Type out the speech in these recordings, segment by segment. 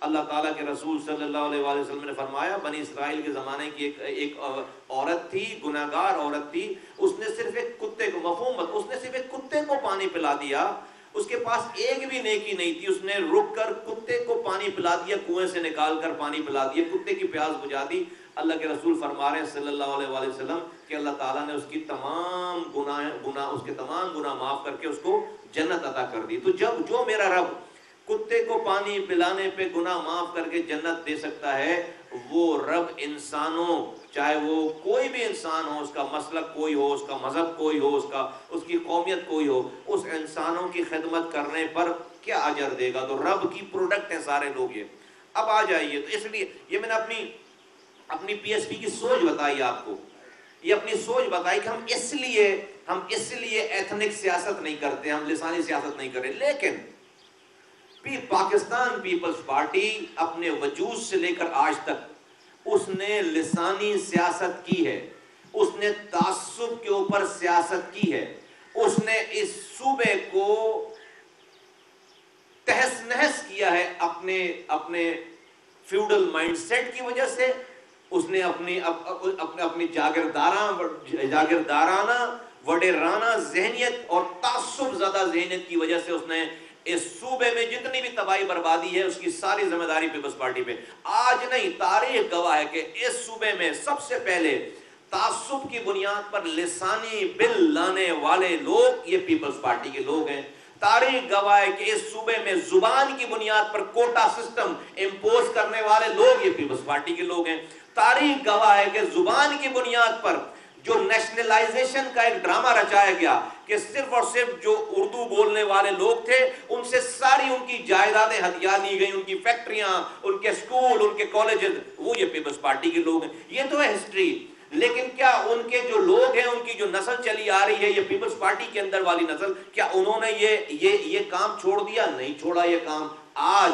اللہ تعالیٰ کے رسول صلی اللہ علیہ وآلہ وسلم نے فرمایا بنی اسرائیل کے زمانے کی ایک عورت تھی، گناہگار عورت تھی، اس نے صرف ایک کتے کو، مفہوم اس نے صرف ایک کتے کو پانی پلا دیا، اس کے پاس ایک بھی نیکی نہیں تھی، اس نے رک کر کتے کو پانی پلا دیا، کنویں سے نکال کر پانی پلا دیا، کتے کی پیاس بجھا دی۔ اللہ کے رسول فرما رہے ہیں صلی اللہ علیہ وآلہ وسلم کہ اللہ تعالیٰ نے اس کی تمام اس کے تمام گناہ معاف کر کے اس کو جنت عطا کر دی۔ تو جب جو میرا رب کتے کو پانی پلانے پہ گناہ معاف کر کے جنت دے سکتا ہے، وہ رب انسانوں، چاہے وہ کوئی بھی انسان ہو، اس کا مسلک کوئی ہو، اس کا مذہب کوئی ہو، اس کی قومیت کوئی ہو، اس انسانوں کی خدمت کرنے پر کیا اجر دے گا؟ تو رب کی پروڈکٹ ہیں سارے لوگ یہ۔ اب آ جائیے، تو اس لیے یہ میں نے اپنی پی ایس پی کی سوچ بتائی آپ کو، یہ اپنی سوچ بتائی کہ ہم اس لیے ایتھنک سیاست نہیں کرتے، ہم لسانی سیاست نہیں کرتے، لیکن پاکستان پیپلز پارٹی اپنے وجود سے لے کر آج تک اس نے لسانی سیاست کی ہے، اس نے تعصب کے اوپر سیاست کی ہے، اس نے اس صوبے کو تہس نہس کیا ہے اپنے فیوڈل مائنڈ سیٹ کی وجہ سے، اس نے اپنی جاگیردارانہ وڈیرانہ ذہنیت اور تعصب زدہ ذہنیت کی وجہ سے اس نے اس صوبے میں جتنی بھی تباہی بربادی ہے اس کی ساری ذمہ داری پیپلز پارٹی پہ۔ آج نہیں، تاریخ گواہ ہے کہ اس صوبے میں سب سے پہلے تعصب کی بنیاد پر لسانی بل لانے والے لوگ یہ پیپلز پارٹی کے لوگ ہیں۔ تاریخ گواہ ہے کہ اس صوبے میں زبان کی بنیاد پر کوٹا سسٹم امپوز کرنے والے لوگ یہ پیپلز پارٹی کے لوگ ہیں۔ تاریخ گواہ ہے کہ زبان کی بنیاد پر جو نیشنلائزیشن کا ایک ڈرامہ رچایا گیا کہ صرف اور صرف جو اردو بولنے والے لوگ تھے ان سے ساری ان کی جائیدادیں ہتھیا لی گئی، ان کی فیکٹریاں، ان کے سکول، ان کے کالجز، وہ یہ پیپلز پارٹی کے لوگ ہیں۔ یہ تو ہے ہسٹری، لیکن کیا ان کے جو لوگ ہیں، ان کی جو نسل چلی آ رہی ہے، یہ پیپلز پارٹی کے اندر والی نسل، کیا انہوں نے یہ کام چھوڑ دیا؟ نہیں چھوڑا یہ کام۔ آج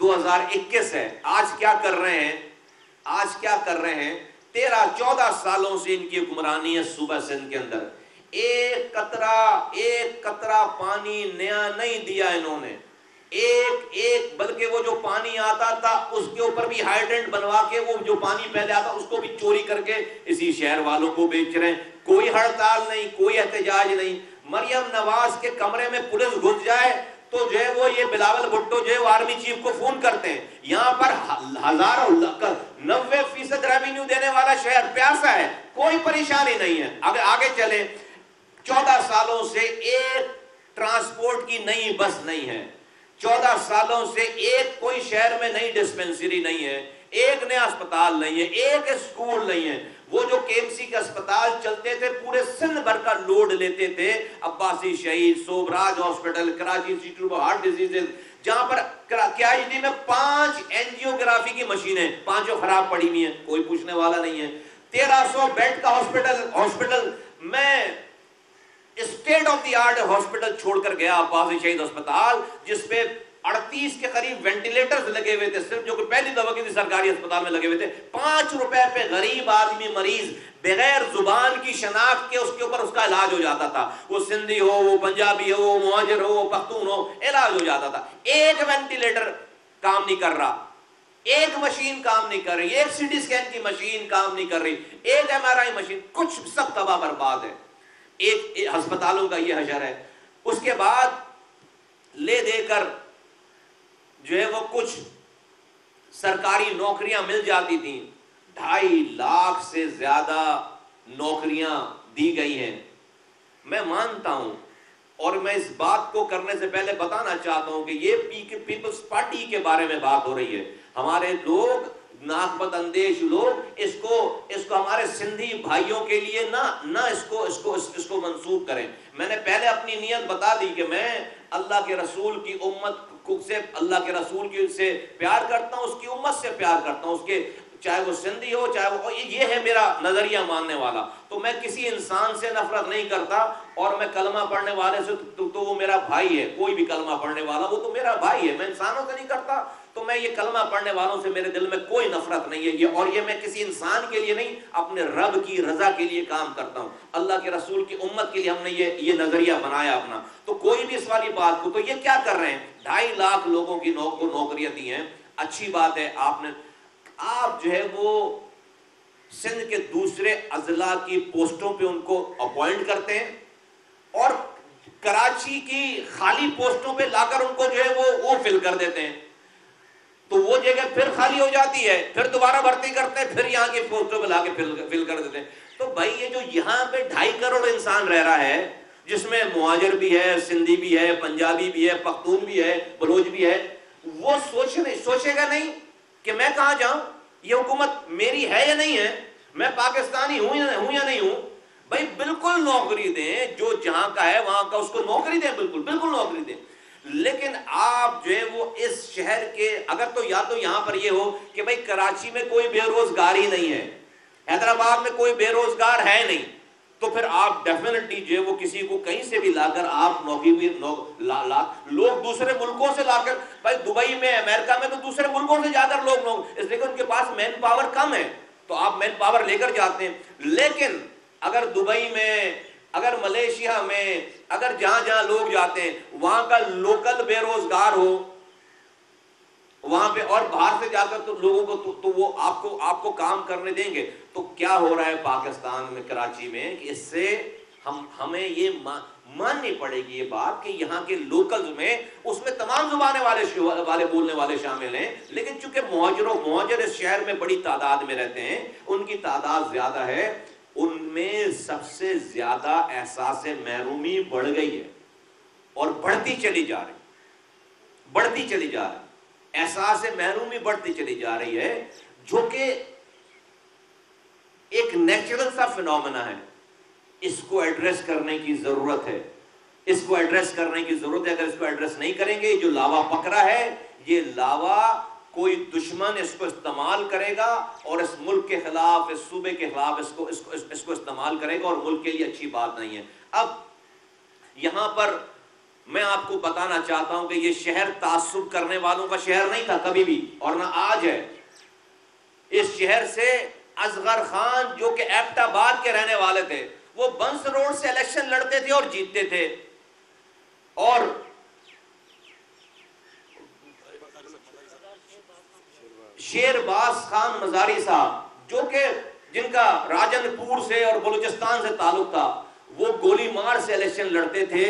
2021 ہے، آج کیا کر رہے ہیں؟ 13-14 سالوں سے ان کی حکمرانی ہے صوبہ سندھ کے اندر، ایک قطرہ پانی نیا نہیں دیا انہوں نے، بلکہ وہ جو پانی آتا تھا اس کے اوپر بھی ہائیڈرنٹ بنوا کے وہ جو پانی پہلے آتا اس کو بھی چوری کر کے اسی شہر والوں کو بیچ رہے ہیں۔ کوئی ہڑتال نہیں، کوئی احتجاج نہیں۔ مریم نواز کے کمرے میں پولیس گھس جائے تو جو ہے وہ یہ بلاول بھٹو جو ہے وہ آرمی چیف کو فون کرتے ہیں۔ یہاں پر 90% ریونیو دینے والا شہر پیاسا ہے، کوئی پریشانی نہیں ہے۔ اگر آگے چلیں، 14 سالوں سے ایک ٹرانسپورٹ کی نئی بس نہیں ہے، 14 سالوں سے ایک کوئی شہر میں نئی ڈسپنسری نہیں ہے، ایک نیا اسپتال نہیں ہے، ایک اسکول نہیں ہے۔ وہ جو کے ایم سی کے اسپتال چلتے تھے پورے سندھ بھر کا لوڈ لیتے تھے، Abbasi Shaheed, Sobhraj hospital, Karachi institute of heart diseases, جہاں پر KIGD میں 5 اینجیوگرافی کی مشینیں، 5 خراب پڑی ہوئی ہیں، کوئی پوچھنے والا نہیں ہے۔ 1300 بیڈ کا ہاسپٹل میں state of the art hospital چھوڑ کر گیا، عباسی شہید اسپتال، جس پہ 38 کے قریب وینٹیلیٹرز لگے ہوئے تھے، صرف جو کہ پہلی دفعہ کسی سرکاری اسپتال میں لگے ہوئے تھے۔ 5 روپے پہ غریب آدمی مریض بغیر زبان کی شناخت کے اس کے اوپر اس کا علاج ہو جاتا تھا، وہ سندھی ہو، وہ پنجابی ہو، وہ مہاجر ہو، وہ پختون ہو، علاج ہو جاتا تھا۔ ایک وینٹیلیٹر کام نہیں کر رہا، ایک مشین کام نہیں کر رہی، ایک سی ٹی اسکین کی مشین کام نہیں کر رہی، ایک MRI مشین، کچھ سب تباہ برباد ہے۔ ایک ہسپتالوں کا یہ حشر ہے۔ اس کے بعد لے دے کر جو ہے وہ کچھ سرکاری نوکریاں مل جاتی تھیں، 2.5 لاکھ سے زیادہ نوکریاں دی گئی ہیں۔ میں مانتا ہوں اور میں اس بات کو کرنے سے پہلے بتانا چاہتا ہوں کہ یہ پیپلز پارٹی کے بارے میں بات ہو رہی ہے۔ ہمارے لوگ ناک بد اندیش لوگ اس کو ہمارے سندھی بھائیوں کے لیے نہ اس کو منسوب کریں۔ میں نے پہلے اپنی نیت بتا دی کہ میں اللہ کے رسول کی امت سے، اللہ کے رسول سے پیار کرتا ہوں، اس کی امت سے پیار کرتا ہوں، اس کے چاہے وہ سندھی ہو چاہے وہ، یہ ہے میرا نظریہ ماننے والا. تو میں کسی انسان سے نفرت نہیں کرتا، اور میں کلمہ پڑھنے والے سے تو وہ میرا بھائی ہے، کوئی بھی کلمہ پڑھنے والا وہ تو میرا بھائی ہے. میں انسانوں سے نہیں کرتا، تو میں یہ کلمہ پڑھنے والوں سے میرے دل میں کوئی نفرت نہیں ہے یہ، اور یہ میں کسی انسان کے لیے نہیں، اپنے رب کی رضا کے لیے کام کرتا ہوں، اللہ کے رسول کی امت کے لیے ہم نے یہ نظریہ بنایا اپنا. تو کوئی بھی اس والی بات کو، تو یہ کیا کر رہے ہیں، 2.5 لاکھ لوگوں کی نوکریاں دی ہیں. اچھی بات ہے، آپ جو ہے وہ سندھ کے دوسرے اضلاع کی پوسٹوں پہ ان کو اپوائنٹ کرتے ہیں، اور کراچی کی خالی پوسٹوں پہ لا کر ان کو جو ہے وہ فل کر دیتے ہیں. تو وہ جگہ پھر خالی ہو جاتی ہے، پھر دوبارہ بھرتی کرتے ہیں، پھر یہاں کی پوسٹوں پہ لا کے فل کر دیتے ہیں. تو بھائی یہ جو یہاں پہ 2.5 کروڑ انسان رہ رہا ہے، جس میں مہاجر بھی ہے، سندھی بھی ہے، پنجابی بھی ہے، پختون بھی ہے، بلوچ بھی ہے، وہ سوچے گا نہیں کہ میں کہاں جاؤں، یہ حکومت میری ہے یا نہیں ہے، میں پاکستانی ہوں یا نہیں ہوں. بھائی بالکل نوکری دیں، جو جہاں کا ہے وہاں کا اس کو نوکری دیں، بالکل نوکری دیں. لیکن آپ جو ہے وہ اس شہر کے، اگر تو یا تو یہاں پر یہ ہو کہ بھائی کراچی میں کوئی بے روزگار ہی نہیں ہے، حیدرآباد میں کوئی بے روزگار ہے نہیں، تو پھر آپ ڈیفینیٹلی جو ہے وہ کسی کو کہیں سے بھی لا کر آپ نوکری بھی لوگ دوسرے ملکوں سے لا کر، بھائی دبئی میں، امریکہ میں تو دوسرے ملکوں سے جا کر لوگ اس لیے کہ ان کے پاس مین پاور کم ہے، تو آپ مین پاور لے کر جاتے ہیں. لیکن اگر دبئی میں، اگر ملیشیا میں، اگر جہاں لوگ جاتے ہیں وہاں کا لوکل بے روزگار ہو وہاں پہ، اور باہر سے جا کر تو لوگوں کو تو وہ آپ کو کام کرنے دیں گے. تو کیا ہو رہا ہے پاکستان میں، کراچی میں، کہ اس سے ہمیں یہ ماننی پڑے گی یہ بات کہ یہاں کے لوکلز میں، اس میں تمام زبانیں والے بولنے والے شامل ہیں، لیکن چونکہ مہاجر اس شہر میں بڑی تعداد میں رہتے ہیں، ان کی تعداد زیادہ ہے، ان میں سب سے زیادہ احساس محرومی بڑھ گئی ہے، اور بڑھتی چلی جا رہی، احساس محرومی بڑھتی چلی جا رہی ہے، جو کہ ایک نیچرل سا فینومینا ہے. اس کو ایڈریس کرنے کی ضرورت ہے، اگر اس کو ایڈریس نہیں کریں گے، جو لاوا پکڑا ہے، یہ لاوا کوئی دشمن اس کو استعمال کرے گا، اور اس ملک کے خلاف، اس صوبے کے خلاف اس کو استعمال کرے گا، اور ملک کے لیے اچھی بات نہیں ہے. اب یہاں پر میں آپ کو بتانا چاہتا ہوں کہ یہ شہر تعصب کرنے والوں کا شہر نہیں تھا کبھی بھی، اور نہ آج ہے. اس شہر سے اصغر خان جو کہ ایبٹ آباد کے رہنے والے تھے، وہ بنس روڈ سے الیکشن لڑتے تھے اور جیتتے تھے، اور شیرباز خان مزاری صاحب جو کہ جن کا راجن پور سے اور بلوچستان سے تعلق تھا، وہ گولی مار سے الیکشن لڑتے تھے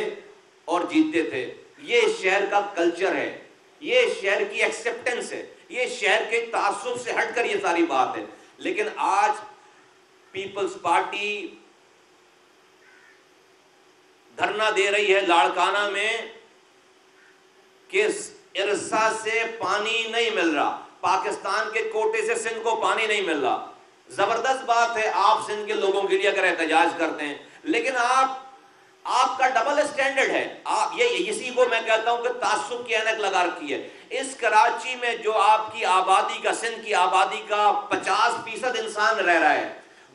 اور جیتتے تھے. یہ شہر کا کلچر ہے، یہ شہر کی ایکسپٹنس ہے، یہ شہر کے تعصب سے ہٹ کر یہ ساری بات ہے. لیکن آج پیپلز پارٹی دھرنا دے رہی ہے لاڑکانہ میں کہ ارسا سے پانی نہیں مل رہا، پاکستان کے کوٹے سے سندھ کو پانی نہیں مل رہا. زبردست بات ہے، آپ سندھ کے لوگوں کے لیے اگر احتجاج کرتے ہیں، لیکن آپ کا ڈبل اسٹینڈرڈ ہے. اسی کو میں کہتا ہوں کہ تعصب کی اینک لگا رکھی ہے. اس کراچی میں جو آپ کی آبادی کا، سندھ کی آبادی کا 50% انسان رہ رہا ہے،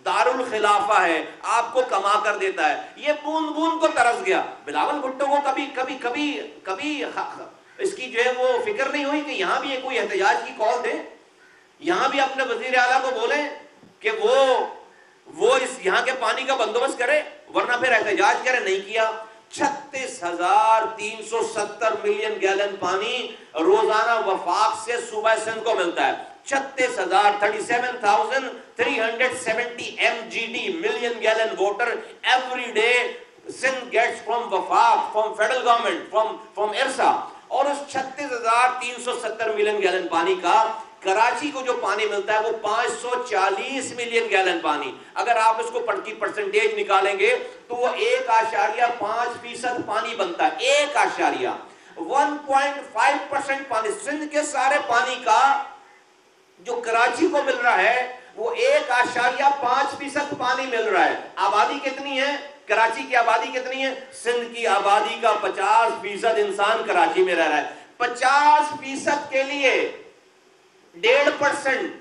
دارالخلافہ ہے، آپ کو کما کر دیتا ہے. یہ بوند بوند کو ترس گیا. بلاول بھٹو کو کبھی اس کی جو ہے وہ فکر نہیں ہوئی کہ یہاں بھی کوئی احتجاج کی کال دیں، یہاں بھی اپنے وزیر اعلیٰ کو بولیں کہ وہ اس یہاں کے پانی کا بندوبست کرے، ورنہ پھر احتجاج کرے. نہیں کیا. 36,370 ملین گیلن پانی روزانہ وفاق سے صوبہ سندھ کو ملتا ہے. 37,070 MGD million gallon water every day Sindh gets from Wafaq, from federal government, from IRSA. اور اس 36,370 ملین گیلن پانی کا کراچی کو جو پانی ملتا ہے وہ 540 ملین گیلن پانی. اگر آپ اس کو کی پرسنٹیج نکالیں گے تو وہ 1.5% پانی بنتا ہے. 1.5% پانی. سندھ کے سارے پانی کا جو کراچی کو مل رہا ہے وہ 1.5% پانی مل رہا ہے. آبادی کتنی ہے کراچی کی؟ آبادی کتنی ہے؟ سندھ کی آبادی کا 50% انسان کراچی میں رہ رہا ہے. 50% کے لیے 1.5%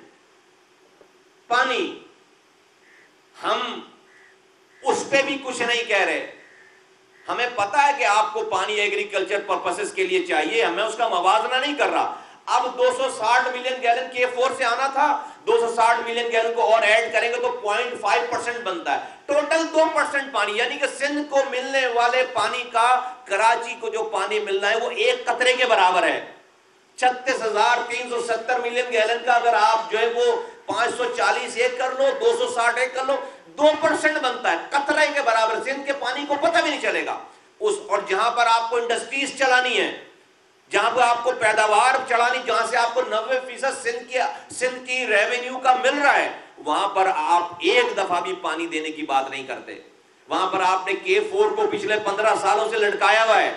پانی ہم اس پہ بھی کچھ نہیں کہہ رہے. ہمیں پتا ہے کہ آپ کو پانی ایگریکلچر پرپسز کے لیے چاہیے, ہمیں اس کا موازنہ نہیں کر رہا. اب 260 ملین گیلن K4 سے آنا تھا, 260 ملین گیلن کو اور ایڈ کریں گے تو 0.5% بنتا ہے. ٹوٹل 2% پانی, یعنی کہ سندھ کو ملنے والے پانی کا کراچی کو جو پانی ملنا ہے وہ ایک قطرے کے برابر ہے. 36,370 ملین گیلن کا اگر آپ جو ہے وہ 540 ایک کر لو, 260 ایک کر لو, 2% بنتا ہے, قطرے کے برابر. سندھ کے پانی کو پتہ بھی نہیں چلے گا. اور جہاں پر آپ کو انڈسٹریز چلانی ہے, جہاں پہ آپ کو پیداوار چلانی, جہاں سے آپ کو 90% سندھ کی ریونیو کا مل رہا ہے, وہاں پر آپ ایک دفعہ بھی پانی دینے کی بات نہیں کرتے. وہاں پر آپ نے K4 کو پچھلے 15 سالوں سے لٹکایا ہوا ہے.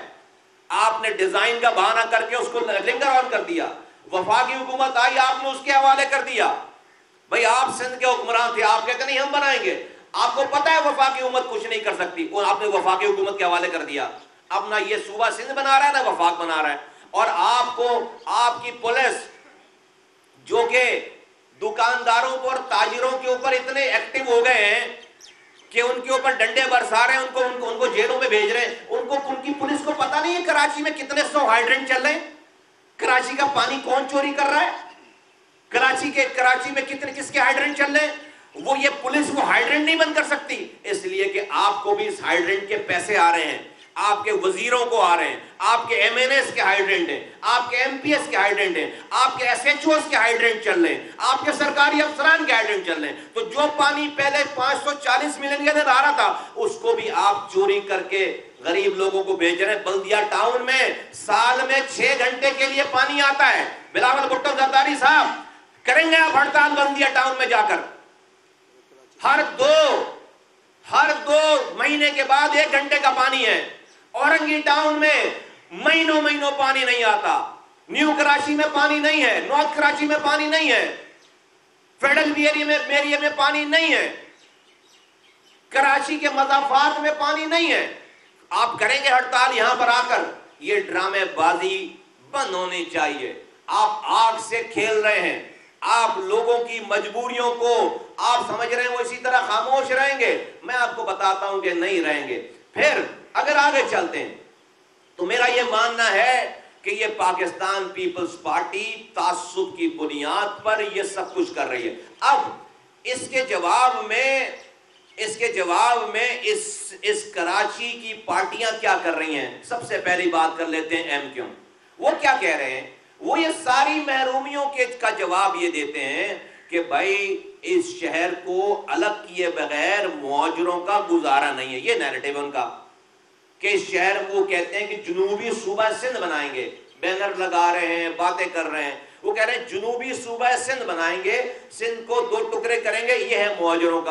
آپ نے ڈیزائن کا بہانہ کر کے اس کو لنگر آن کر دیا. وفاقی حکومت آئی, آپ نے اس کے حوالے کر دیا. بھئی آپ سندھ کے حکمران تھے, آپ کہتے نہیں ہم بنائیں گے. آپ کو پتا ہے وفاقی حکومت کچھ نہیں کر سکتی, اور آپ نے وفاقی حکومت کے حوالے کر دیا. اب نہ یہ صوبہ سندھ بنا رہا ہے نہ وفاق بنا رہا ہے. اور آپ کو آپ کی پولیس جو کہ دکانداروں اور تاجروں کے اوپر اتنے ایکٹیو ہو گئے ہیں کہ ان کے اوپر ڈنڈے برسا رہے ہیں, ان کو جیلوں میں بھیج رہے ہیں. ان کی پولیس کو پتا نہیں ہے کراچی میں کتنے 100 ہائیڈرنٹ چل رہے ہیں, کراچی کا پانی کون چوری کر رہا ہے, کراچی میں کس کے ہائیڈرنٹ چل رہے ہیں. وہ یہ پولیس وہ ہائیڈرنٹ نہیں بند کر سکتی, اس لیے کہ آپ کو بھی اس ہائیڈرنٹ کے پیسے آ رہے ہیں, آپ کے وزیروں کو آ رہے ہیں, آپ کے MNAs کے ہائیڈرنٹ ہیں, آپ کے MPs کے ہائیڈرنٹ ہیں, آپ کے SHOs کے ہائیڈرنٹ چل رہے ہیں, آپ کے سرکاری افسران کے ہائیڈرنٹ چل رہے ہیں. تو جو پانی پہلے 540 ملین گیلن آ رہا تھا اس کو بھی آپ چوری کر کے غریب لوگوں کو بھیج رہے ہیں. بلدیہ ٹاؤن میں سال میں 6 گھنٹے کے لیے پانی آتا ہے. بلاول بھٹو زرداری صاحب کریں گے آپ ہڑتال بلدیہ ٹاؤن میں جا کر؟ ہر دو مہینے کے بعد 1 گھنٹے کا پانی ہے. اورنگی ٹاؤن میں مہینوں پانی نہیں آتا. نیو کراچی میں پانی نہیں ہے, نارتھ کراچی میں پانی نہیں ہے, فیڈرل ایریا میں پانی نہیں ہے, کراچی کے مضافات میں پانی نہیں ہے. آپ کریں گے ہڑتال یہاں پر آ کر؟ یہ ڈرامے بازی بند ہونی چاہیے. آپ آگ سے کھیل رہے ہیں, آپ لوگوں کی مجبوریوں کو آپ سمجھ رہے ہیں وہ اسی طرح خاموش رہیں گے. میں آپ کو بتاتا ہوں کہ نہیں رہیں گے. پھر اگر آگے چلتے ہیں تو میرا یہ ماننا ہے کہ یہ پاکستان پیپلز پارٹی تعصب کی بنیاد پر یہ سب کچھ کر رہی ہے. اب اس کے جواب میں اس کراچی کی پارٹیاں کیا کر رہی ہیں؟ سب سے پہلی بات کر لیتے ہیں MQ. وہ کیا کہہ رہے ہیں؟ وہ یہ ساری محرومیوں کا جواب یہ دیتے ہیں کہ بھائی اس شہر کو الگ کیے بغیر مہاجروں کا گزارا نہیں ہے. یہ نیریٹیو ان کا کہ اس شہر وہ کہتے ہیں کہ جنوبی صوبہ سندھ بنائیں گے, بینر لگا رہے ہیں, باتیں کر رہے ہیں. وہ کہہ رہے ہیں جنوبی صوبہ سندھ بنائیں گے, سندھ کو 2 ٹکڑے کریں گے, یہ ہے مہاجروں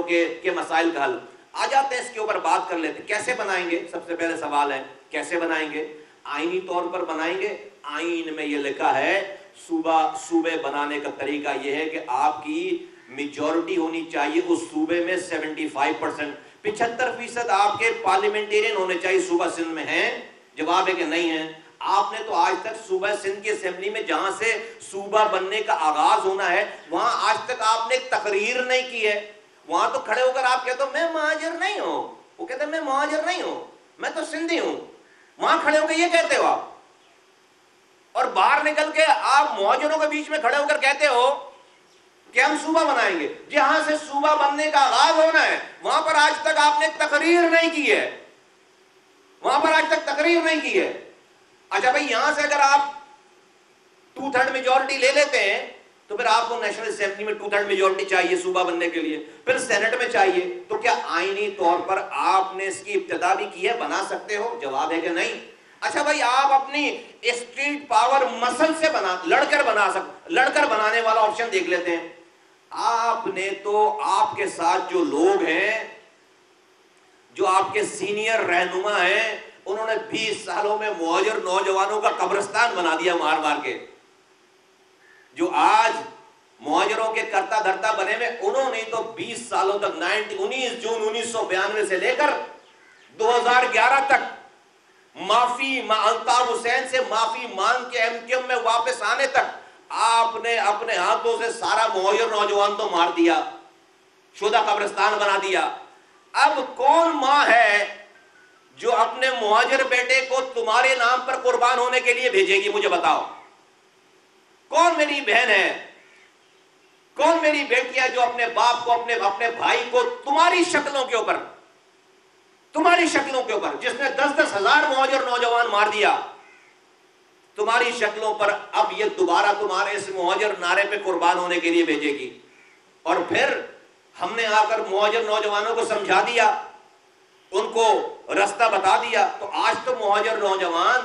کے مسائل کا حل. آ جاتے ہیں اس کے اوپر بات کر لیتے ہیں. کیسے بنائیں گے؟ سب سے پہلے سوال ہے کیسے بنائیں گے؟ آئینی طور پر بنائیں گے. آئین میں یہ لکھا ہے صوبے بنانے کا طریقہ یہ ہے کہ آپ کی میجورٹی ہونی چاہیے اس صوبے میں 75%, 75% آپ کے پارلیمنٹیرین ہونے چاہیے. صوبہ سندھ میں ہیں؟ جواب ہے کہ نہیں ہے. آپ نے تو آج تک صوبہ سندھ کی اسمبلی میں جہاں سے صوبہ بننے کا آغاز ہونا ہے وہاں آج تک آپ نے ایک تقریر نہیں کی ہے. وہاں تو کھڑے ہو کر آپ کہتے ہو میں مہاجر نہیں ہوں, وہ کہتے ہیں میں مہاجر نہیں ہوں, میں تو سندھی ہوں. وہاں کھڑے ہو کے یہ کہتے ہو آپ, اور باہر نکل کے آپ مہاجروں کے بیچ میں کھڑے ہو کر کہتے ہو کہ ہم صوبہ بنائیں گے. جہاں سے صوبہ بننے کا آغاز ہونا ہے وہاں پر آج تک آپ نے تقریر نہیں کی ہے, وہاں پر آج تک تقریر نہیں کی ہے. اچھا بھائی یہاں سے اگر آپ 2/3 میجورٹی لے لیتے ہیں تو پھر آپ کو نیشنل اسمبلی میں 2/3 میجورٹی چاہیے صوبہ بننے کے لیے, پھر سینٹ میں چاہیے. تو کیا آئینی طور پر آپ نے اس کی ابتدا بھی کی ہے؟ بنا سکتے ہو؟ جواب ہے کہ نہیں. اچھا بھائی آپ اپنی اسٹریٹ پاور مسل سے لڑ کر بنانے والا آپشن دیکھ لیتے ہیں. آپ نے تو آپ کے ساتھ جو لوگ ہیں, جو آپ کے سینئر رہنما ہیں, انہوں نے 20 سالوں میں مہاجر نوجوانوں کا قبرستان بنا دیا مار مار کے. جو آج مہاجروں کے کرتا دھرتا بنے میں, انہوں نے تو 20 سالوں تک 19 جون 1992 سے لے کر 2011 تک الطاف حسین سے معافی مانگ کے MQM میں واپس آنے تک آپ نے اپنے ہاتھوں سے سارا مہاجر نوجوان تو مار دیا، شدہ قبرستان بنا دیا. اب کون ماں ہے جو اپنے مہاجر بیٹے کو تمہارے نام پر قربان ہونے کے لیے بھیجے گی؟ مجھے بتاؤ. کون میری بہن ہے، کون میری بیٹی ہے جو اپنے باپ کو، اپنے بھائی کو تمہاری شکلوں کے اوپر، جس نے 10-10 ہزار مہاجر نوجوان مار دیا، تمہاری شکلوں پر اب یہ دوبارہ تمہارے اس مہاجر نعرے پہ قربان ہونے کے لیے بھیجے گی؟ اور پھر ہم نے آ کر مہاجر نوجوانوں کو سمجھا دیا، ان کو رستہ بتا دیا، تو آج تو مہاجر نوجوان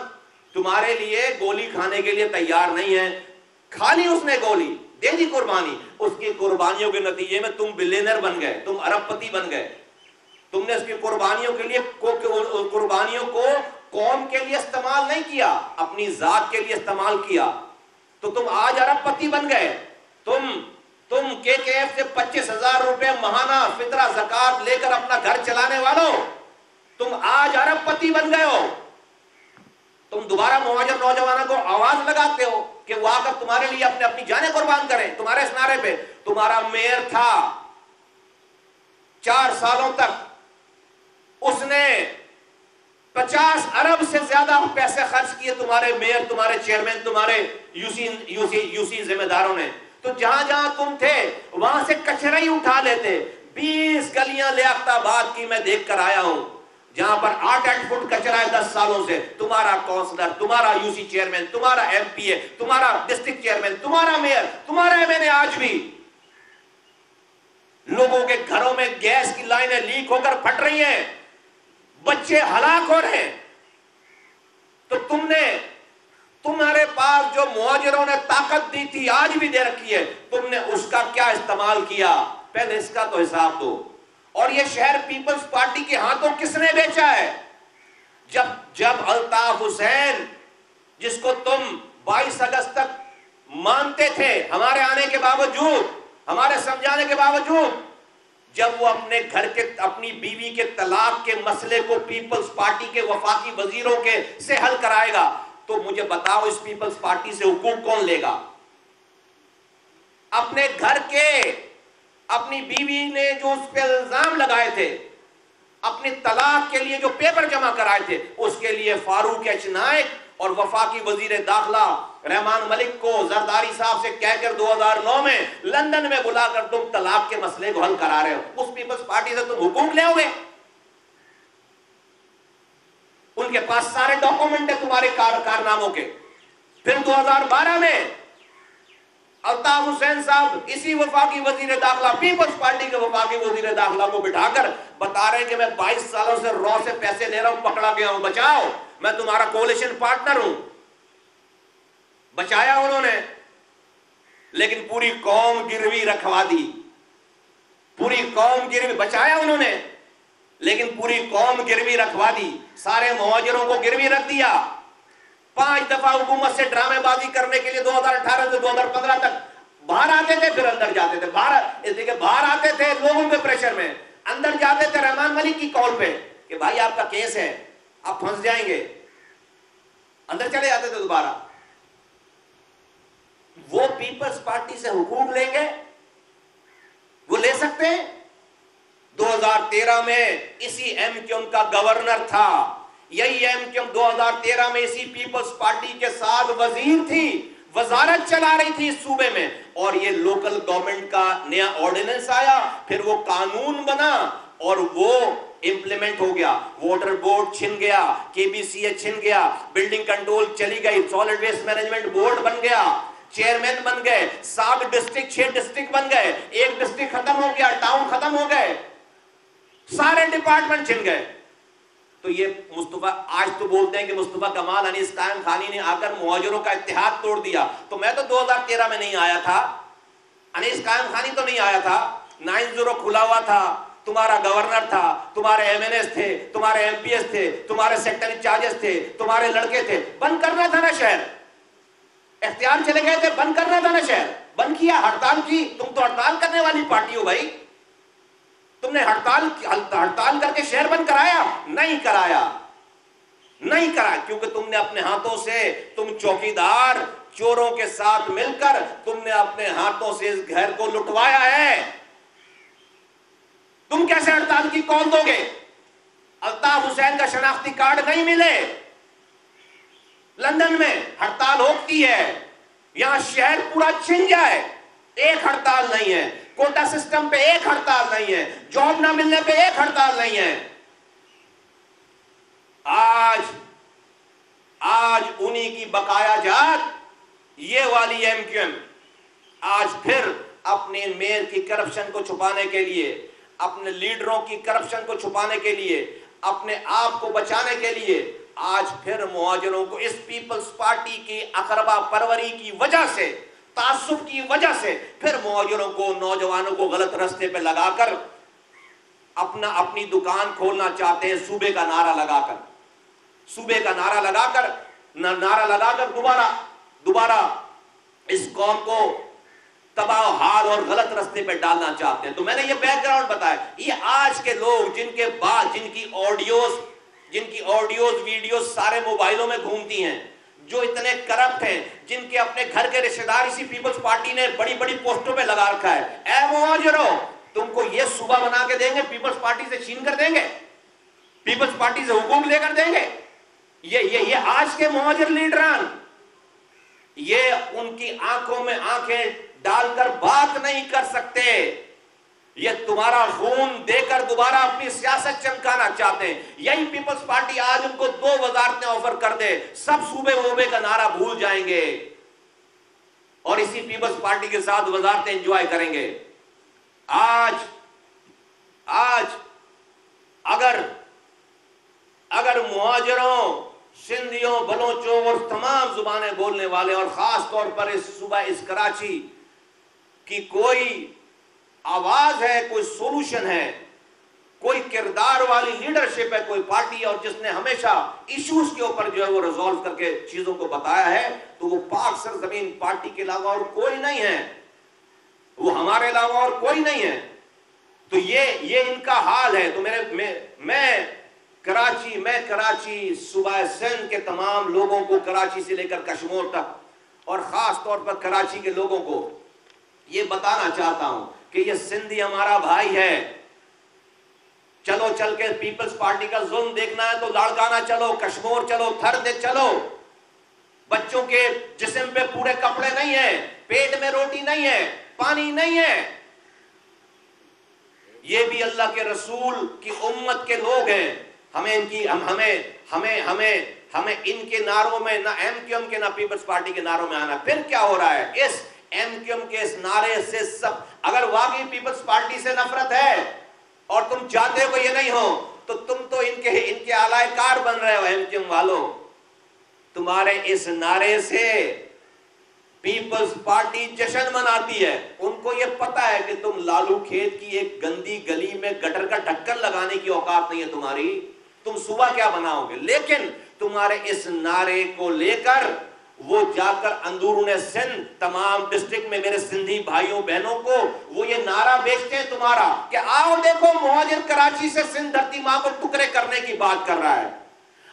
تمہارے لیے گولی کھانے کے لیے تیار نہیں ہے. کھا لی اس نے گولی، دے دی قربانی، اس کی قربانیوں کے نتیجے میں تم بلینئر بن گئے، تم ارب پتی بن گئے. تم نے اس کی قربانیوں کے لیے قربانیوں کو قوم کے لیے استعمال نہیں کیا، اپنی ذات کے لیے استعمال کیا، تو تم آج ارب پتی بن گئے. تم KKF سے 25,000 روپے ماہانہ فطرہ زکات لے کر اپنا گھر چلانے والوں، تم آج ارب پتی بن گئے ہو. تم دوبارہ مہاجر نوجوانوں کو آواز لگاتے ہو کہ وہ آ کر تمہارے لیے اپنی جانیں قربان کریں تمہارے اس نعرے پہ. تمہارا میئر تھا 4 سالوں تک، اس نے 50 ارب سے زیادہ پیسے خرچ کیے، تمہارے میئر، تمہارے چیئرمین، تمہارے یوسی ذمہ داروں نے. تو جہاں جہاں تم تھے وہاں سے کچرا ہی اٹھا لیتے. 20 گلیاں لیاقت آباد کی میں دیکھ کر آیا ہوں جہاں پر 8 فٹ کچرا ہے 10 سالوں سے. تمہارا کونسلر، تمہارا یوسی چیئرمین، تمہارا MPA، تمہارا ڈسٹرکٹ چیئرمین، تمہارا میئر، تمہارا MNA آج بھی لوگوں کے گھروں میں گیس کی لائنیں لیک ہو کر پھٹ رہی ہیں، بچے ہلاک ہو رہے ہیں. تو تمہارے پاس جو مہاجروں نے طاقت دی تھی آج بھی دے رکھی ہے، تم نے اس کا کیا استعمال کیا؟ پہلے اس کا تو حساب دو. اور یہ شہر پیپلز پارٹی کے ہاتھوں کس نے بیچا ہے؟ جب الطاف حسین، جس کو تم 22 اگست تک مانتے تھے ہمارے آنے کے باوجود، ہمارے سمجھانے کے باوجود، جب وہ اپنی بیوی کے طلاق کے مسئلے کو پیپلز پارٹی کے وفاقی وزیروں سے حل کرائے گا، تو مجھے بتاؤ اس پیپلز پارٹی سے حقوق کون لے گا؟ اپنے گھر کے، اپنی بیوی نے جو اس پہ الزام لگائے تھے، اپنی طلاق کے لیے جو پیپر جمع کرائے تھے، اس کے لیے فاروق ایچ نائک اور وفاقی وزیر داخلہ رحمان ملک کو زرداری صاحب سے کہہ کر 2009 میں لندن میں بلا کر تم طلاق کے مسئلے کو حل کرا رہے ہو. اس پیپلز پارٹی سے تم حقوق لے ہوئے. ان کے پاس سارے ڈاکومنٹ ہیں تمہارے کارناموں کے. پھر 2012 میں الطاف حسین صاحب اسی وفاقی وزیر داخلہ، پیپلز پارٹی کے وفاقی وزیر داخلہ کو بٹھا کر بتا رہے ہیں کہ میں 22 سالوں سے رو سے پیسے لے رہا ہوں، پکڑا گیا ہوں، بچاؤ، میں تمہارا کولیشن پارٹنر ہوں. بچایا انہوں نے، لیکن پوری قوم گروی رکھوا دی. پوری قوم گروی، بچایا انہوں نے لیکن پوری قوم گروی رکھوا دی. سارے مہاجروں کو گروی رکھ دیا. 5 دفعہ حکومت سے ڈرامے بازی کرنے کے لیے 2018 سے 2015 تک باہر آتے تھے، پھر اندر جاتے تھے. باہر آتے تھے لوگوں کے پریشر میں، اندر جاتے تھے رحمان ملک کی کال پہ کہ بھائی آپ کا کیس ہے، آپ پھنس جائیں گے. اندر چلے جاتے تھے دوبارہ. وہ پیپلز پارٹی سے حقوق لیں گے؟ وہ لے سکتے ہیں؟ 2013 میں اسی MQM کا گورنر تھا، یہی MQM 2013 میں اسی پیپلز پارٹی کے ساتھ وزیر تھی، وزارت چلا رہی تھی اس صوبے میں. اور یہ لوکل گورنمنٹ کا نیا آرڈیننس آیا، پھر وہ قانون بنا اور وہ امپلیمنٹ ہو گیا. واٹر بورڈ چھن گیا، KBCA چھن گیا، بلڈنگ کنٹرول چلی گئی، سالڈ ویسٹ مینجمنٹ بورڈ بن گیا، چیئرمین بن گئے، 7 ڈسٹرکٹ 6 ڈسٹرکٹ بن گئے، 1 ڈسٹرکٹ ختم ہو گیا، ٹاؤن ختم ہو گئے، سارے ڈپارٹمنٹ چھن گئے. تو یہ مصطفیٰ آج تو بولتے ہیں کہ مصطفیٰ کمال انیس قائم خانی نے آ کر مہاجروں کا اتحاد توڑ دیا. تو میں تو 2013 میں نہیں آیا تھا، انیس قائم خانی تو نہیں آیا تھا. 9-0 کھلا ہوا تھا، تمہارا گورنر تھا، تمہارے MNAs تھے، تمہارے MPs تھے، تمہارے سیکٹر انچارجز تھے، تمہارے لڑکے تھے. بند کرنا تھا نا شہر، اختیار چلے گئے تھے، بند کرنا تھا نا شہر. بند کیا، ہڑتال کی. تم تو ہڑتال کرنے والی پارٹی ہو بھائی. تم نے ہڑتال کر کے شہر بند کرایا؟ نہیں کرایا. نہیں کرا، کیونکہ تم نے اپنے ہاتھوں سے، تم چوکیدار چوروں کے ساتھ مل کر تم نے اپنے ہاتھوں سے اس گھر کو لٹوایا ہے۔ تم کیسے ہڑتال کی کال دو گے؟ الطاف حسین کا شناختی کارڈ نہیں ملے، لندن میں ہڑتال ہوتی ہے، یہاں شہر پورا چھن جائے، ایک ہڑتال نہیں ہے، کوٹا سسٹم پہ ایک ہڑتال نہیں ہے، جاب نہ ملنے پہ ایک ہڑتال نہیں ہے۔ آج انہی کی بقایا جات یہ والی ایم کیو ایم آج پھر اپنے میئر کی کرپشن کو چھپانے کے لیے، اپنے لیڈروں کی کرپشن کو چھپانے کے لیے، اپنے آپ کو بچانے کے لیے آج پھر مہاجروں کو اس پیپلز پارٹی کی اقربا پروری کی وجہ سے، تعصب کی وجہ سے پھر مہاجروں کو، نوجوانوں کو غلط رستے پہ لگا کر اپنی دکان کھولنا چاہتے ہیں، صوبے کا نعرہ لگا کر، صوبے کا نعرہ لگا کر دوبارہ اس قوم کو تباہ و حال اور غلط رستے پہ ڈالنا چاہتے ہیں۔ تو میں نے یہ بیک گراؤنڈ بتایا، یہ آج کے لوگ جن کی آڈیوز ویڈیوز سارے موبائلوں میں گھومتی ہیں، جو اتنے کرپٹ ہیں، جن کے اپنے گھر کے رشتہ دار اسی پیپلز پارٹی نے بڑی بڑی پوسٹوں پہ لگا رکھا ہے، اے مہاجرو تم کو یہ صوبہ بنا کے دیں گے، پیپلز پارٹی سے چھین کر دیں گے، پیپلز پارٹی سے حقوق لے کر دیں گے۔ یہ آج کے مہاجر لیڈران یہ ان کی آنکھوں میں آنکھیں ڈال کر بات نہیں کر سکتے، یہ تمہارا خون دے کر دوبارہ اپنی سیاست چمکانا چاہتے ہیں۔ یہی پیپلز پارٹی آج ان کو 2 وزارتیں آفر کر دے، سب صوبے کا نعرہ بھول جائیں گے اور اسی پیپلز پارٹی کے ساتھ وزارتیں انجوائے کریں گے۔ آج اگر مہاجروں، سندھیوں، بلوچوں اور تمام زبانیں بولنے والے اور خاص طور پر اس صوبہ اس کراچی کی کوئی آواز ہے، کوئی سولوشن ہے، کوئی کردار والی لیڈرشپ ہے، کوئی پارٹی اور جس نے ہمیشہ ایشوز کے اوپر جو ہے وہ ریزالو کر کے چیزوں کو بتایا ہے، تو وہ پاک سرزمین پارٹی کے علاوہ اور کوئی نہیں ہے، وہ ہمارے علاوہ اور کوئی نہیں ہے۔ تو یہ ان کا حال ہے۔ تو میں کراچی صوبہ سندھ کے تمام لوگوں کو، کراچی سے لے کر کشمیر تک اور خاص طور پر کراچی کے لوگوں کو یہ بتانا چاہتا ہوں کہ یہ سندھی ہمارا بھائی ہے۔ چلو چل کے پیپلز پارٹی کا ظلم دیکھنا ہے تو لاڑکانہ چلو، کشمیر چلو، تھر دے چلو۔ بچوں کے جسم پہ پورے کپڑے نہیں ہیں، پیٹ میں روٹی نہیں ہے، پانی نہیں ہے، یہ بھی اللہ کے رسول کی امت کے لوگ ہیں۔ ہمیں ان کے نعروں میں، نہ ایم کیو ایم کے نہ پیپلز پارٹی کے نعروں میں آنا۔ پھر کیا ہو رہا ہے؟ اس ایم کیو ایم کے اس نعرے سے سب، اگر واقعی پیپلز پارٹی سے نفرت ہے اور تم چاہتے ہو کہ یہ نہیں ہو، تو تم تو ان کے آلائے کار بن رہے ہو۔ ایم کیو ایم والوں، تمہارے اس نعرے سے پیپلز پارٹی جشن مناتی ہے۔ ان کو یہ پتا ہے کہ تم لالو کھیت کی ایک گندی گلی میں گٹر کا ڈھکن لگانے کی اوقات نہیں ہے تمہاری، تم صوبہ کیا بناؤ گے؟ لیکن تمہارے اس نعرے کو لے کر وہ جا کر اندرون سندھ تمام ڈسٹرکٹ میں میرے سندھی بھائیوں بہنوں کو وہ یہ نعرہ بیچتے ہیں تمہارا کہ آؤ دیکھو مہاجر کراچی سے سندھ دھرتی ماں کو ٹکڑے کرنے کی بات کر رہا ہے،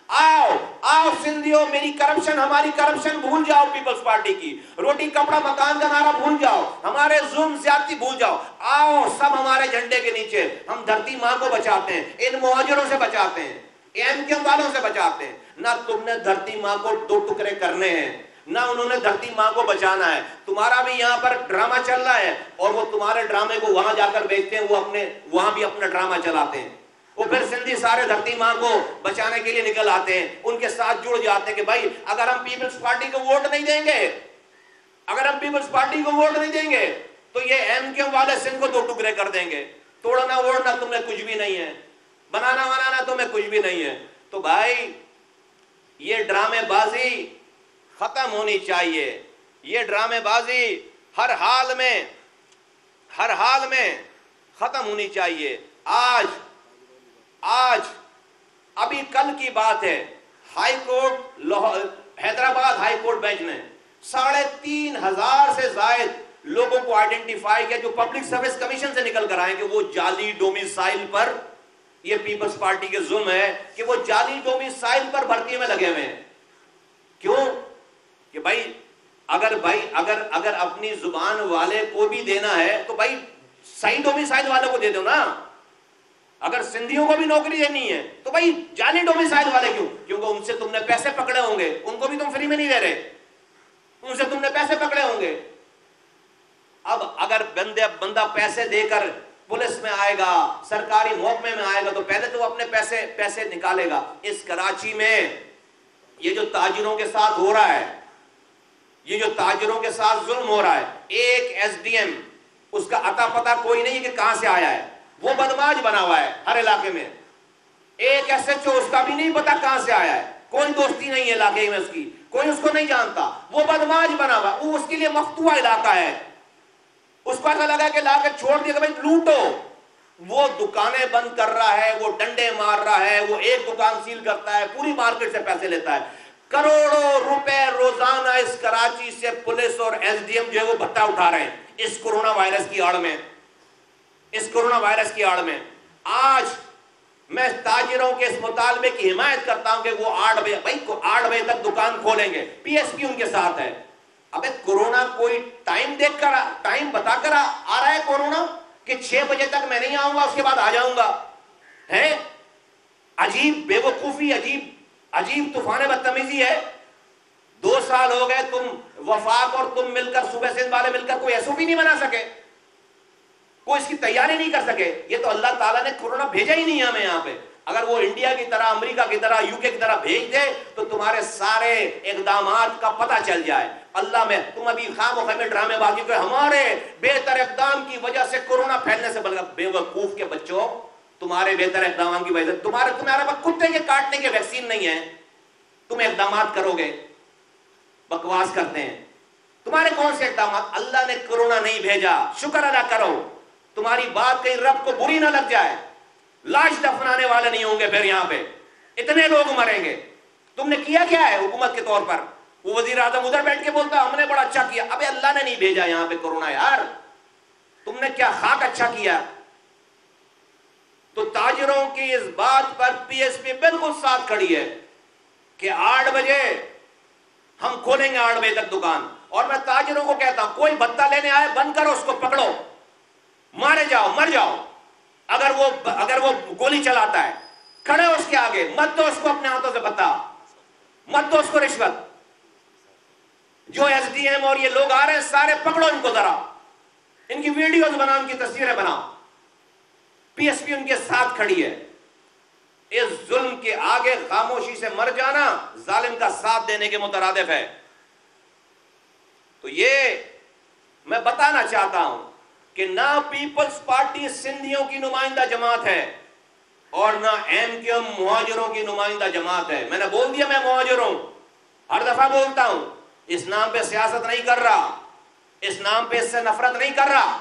آؤ سندھیوں، میری کرپشن، ہماری کرپشن بھول جاؤ، پیپلز پارٹی کی روٹی کپڑا مکان کا نعرہ بھول جاؤ، ہمارے ظلم زیادتی بھول جاؤ، آؤ سب ہمارے جھنڈے کے نیچے، ہم دھرتی ماں کو بچاتے ہیں، ان مہاجروں سے بچاتے ہیں، ایم کیو ایم والوں سے بچاتے ہیں۔ نہ تم نے دھرتی ماں کو 2 ٹکڑے کرنے ہیں، نہ انہوں نے دھرتی ماں کو بچانا ہے۔ تمہارا بھی یہاں پر ڈرامہ چل رہا ہے اور وہ تمہارے ڈرامے کو وہاں جا کر بیچتے ہیں، وہ وہاں بھی اپنا ڈرامہ چلاتے ہیں۔ وہ پھر سندھی سارے دھرتی ماں کو بچانے کے لیے نکل آتے ہیں، ان کے ساتھ جڑ جاتے ہیں کہ بھائی اگر ہم پیپلز پارٹی کو ووٹ نہیں دیں گے، تو یہ ایم کیو ایم والے سندھ کو 2 ٹکڑے کر دیں گے، توڑنا ووڑنا تمہیں کچھ بھی نہیں ہے، بنانا تمہیں کچھ بھی نہیں ہے۔ تو بھائی یہ ڈرامے بازی ختم ہونی چاہیے، یہ ڈرامے بازی ہر حال میں ختم ہونی چاہیے۔ آج ابھی کل کی بات ہے، high court Hyderabad high court bench نے 3,500 سے زائد لوگوں کو آئیڈینٹیفائی کیا جو پبلک سروس کمیشن سے نکل کر آئے کہ وہ جعلی ڈومیسائل پر یہ پیپلز پارٹی کے ظلم ہے کہ وہ جعلی ڈومیسائل پر بھرتی میں لگے ہوئے ہیں. کیوں؟ کہ اگر اپنی زبان والے کو بھی دینا ہے تو بھائی صحیح ڈومیسائل والے کو دے دو نا. اگر سندھیوں کو بھی نوکری دینی ہے تو بھائی جعلی ڈومیسائل والے کیوں؟ کیونکہ ان سے تم نے پیسے پکڑے ہوں گے, ان کو بھی تم فری میں نہیں دے رہے, ان سے تم نے پیسے پکڑے ہوں گے. اب اگر بندہ پیسے دے کر پولیس میں آئے گا, سرکاری محکمے میں آئے گا, تو پہلے تو وہ اپنے پیسے نکالے گا. اس کراچی میں یہ جو تاجروں کے ساتھ ہو رہا ہے, یہ جو تاجروں کے ساتھ ظلم ہو رہا ہے, ایک ایس ڈی ایم اس کا عطا پتہ کوئی نہیں کہ کہاں سے آیا ہے, وہ بدماش بنا ہوا ہے ہر علاقے میں. ایک ایس ایچ او اس کا بھی نہیں پتا کہاں سے آیا ہے, کوئی دوستی نہیں ہے علاقے میں اس کی, کوئی اس کو نہیں جانتا, وہ بدماش بنا ہوا, وہ اس کے لیے مفتوح علاقہ ہے. اس کو ایسا لگا کہ لا کے چھوڑ دیا کہ بھائی لوٹو. وہ دکانیں بند کر رہا ہے, وہ ڈنڈے مار رہا ہے, وہ ایک دکان سیل کرتا ہے, پوری مارکیٹ سے پیسے لیتا ہے. کروڑوں روپے روزانہ اس کراچی سے پولیس اور ایس ڈی ایم جو ہے وہ بھتہ اٹھا رہے ہیں اس کورونا وائرس کی آڑ میں, اس کورونا وائرس کی آڑ میں. آج میں تاجروں کے اس مطالبے کی حمایت کرتا ہوں کہ وہ 8 بجے تک دکان کھولیں گے. پی ایس پی ان کے ساتھ ہے. ابے کورونا کوئی ٹائم دیکھ کر, ٹائم بتا کر آ رہا ہے کورونا کہ 6 بجے تک میں نہیں آؤں گا, اس کے بعد آ جاؤں گا؟ ہے عجیب بے وقوفی, عجیب طوفان بدتمیزی ہے. 2 سال ہو گئے تم وفاق اور تم مل کر, صوبہ سندھ والے مل کر کوئی ایس او پی نہیں بنا سکے, کوئی اس کی تیاری نہیں کر سکے. یہ تو اللہ تعالیٰ نے کورونا بھیجا ہی نہیں ہمیں یہاں پہ. اگر وہ انڈیا کی طرح, امریکہ کی طرح, یو کے کی طرح بھیج دے تو تمہارے سارے اقدامات کا پتہ چل جائے. اللہ میں تم ابھی خام و خیمے ڈرامے بازی کو, ہمارے بہتر اقدام کی وجہ سے کورونا پھیلنے سے بلکہ بے وقوف کے بچوں, تمہارے بہتر اقدامات کی وجہ سے تمہارے پاس کتے کے کاٹنے کے ویکسین نہیں ہے, تم اقدامات کرو گے, بکواس کرتے ہیں. تمہارے کون سے اقدامات؟ اللہ نے کورونا نہیں بھیجا, شکر ادا کرو. تمہاری بات کہیں رب کو بری نہ لگ جائے, لاش دفنانے والے نہیں ہوں گے پھر یہاں پہ, اتنے لوگ مریں گے. تم نے کیا کیا ہے حکومت کے طور پر؟ وہ وزیر اعظم ادھر بیٹھ کے بولتا ہم نے بڑا اچھا کیا. ابے اللہ نے نہیں بھیجا یہاں پہ کورونا یار, تم نے کیا خاک اچھا کیا؟ تو تاجروں کی اس بات پر پی ایس پی بالکل ساتھ کھڑی ہے کہ 8 بجے ہم کھولیں گے, 8 بجے تک دکان. اور میں تاجروں کو کہتا ہوں کوئی بھتہ لینے آئے بند کرو, اس کو پکڑو, مارے جاؤ, مر جاؤ. اگر وہ گولی چلاتا ہے کھڑے ہو اس کے آگے, مت دو اس کو اپنے ہاتھوں سے بھتہ, مت دو اس کو رشوت. جو ایس ڈی ایم اور یہ لوگ آ رہے ہیں سارے پکڑو ان کو, ذرا ان کی ویڈیوز بناؤ, ان کی تصویریں بناؤ. پی ایس پی ان کے ساتھ کھڑی ہے. اس ظلم کے آگے خاموشی سے مر جانا ظالم کا ساتھ دینے کے مترادف ہے. تو یہ میں بتانا چاہتا ہوں کہ نہ پیپلز پارٹی سندھیوں کی نمائندہ جماعت ہے اور نہ ایم کیو ایم مہاجروں کی نمائندہ جماعت ہے. میں نے بول دیا میں مہاجر ہوں, ہر دفعہ بولتا ہوں. اس نام پہ سیاست نہیں کر رہا, اس نام پہ اس سے نفرت نہیں کر رہا,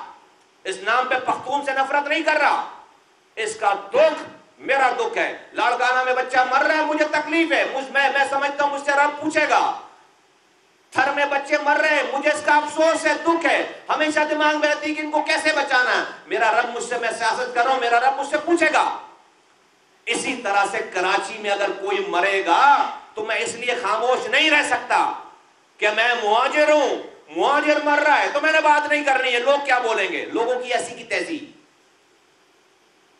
اس نام پہ پختون سے نفرت نہیں کر رہا. اس کا دکھ میرا دکھ ہے. لاڑکانہ میں بچہ مر رہا ہے, مجھے تکلیف ہے, میں سمجھتا ہوں مجھ سے رب پوچھے گا. تھر میں بچے مر رہے ہیں, مجھے اس کا افسوس ہے, دکھ ہے. ہمیشہ دماغ میں رہتی کہ ان کو کیسے بچانا ہے. میرا رب مجھ سے, میں سیاست کر رہا ہوں, میرا رب مجھ سے پوچھے گا. اسی طرح سے کراچی میں اگر کوئی مرے گا تو میں اس لیے خاموش نہیں رہ سکتا کہ میں مہاجر ہوں, مہاجر مر رہا ہے تو میں نے بات نہیں کرنی ہے, لوگ کیا بولیں گے, لوگوں کی ایسی کی تیسی.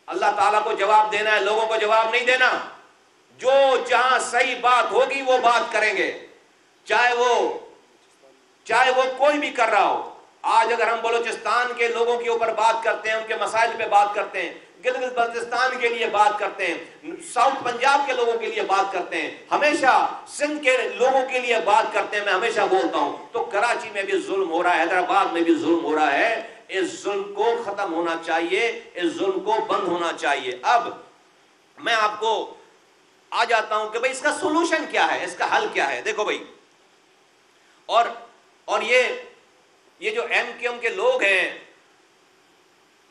اللہ تعالیٰ کو جواب دینا ہے, لوگوں کو جواب نہیں دینا. جو جہاں صحیح بات ہوگی وہ بات کریں گے, چاہے وہ کوئی بھی کر رہا ہو. آج اگر ہم بلوچستان کے لوگوں کے اوپر بات کرتے ہیں, ان کے مسائل پہ بات کرتے ہیں, گلگت بلتستان کے لیے بات کرتے ہیں, ساؤتھ پنجاب کے لوگوں کے لیے بات کرتے ہیں, ہمیشہ سندھ کے لوگوں کے لیے بات کرتے ہیں, میں ہمیشہ بولتا ہوں تو کراچی میں بھی ظلم ہو رہا ہے, حیدرآباد میں بھی ظلم ہو رہا ہے. اس ظلم کو ختم ہونا چاہیے, اس ظلم کو بند ہونا چاہیے. اب میں آپ کو آ جاتا ہوں کہ بھئی اس کا سولوشن کیا ہے, اس کا حل کیا ہے. دیکھو بھئی, اور یہ جو ایم کیو ایم کے لوگ ہیں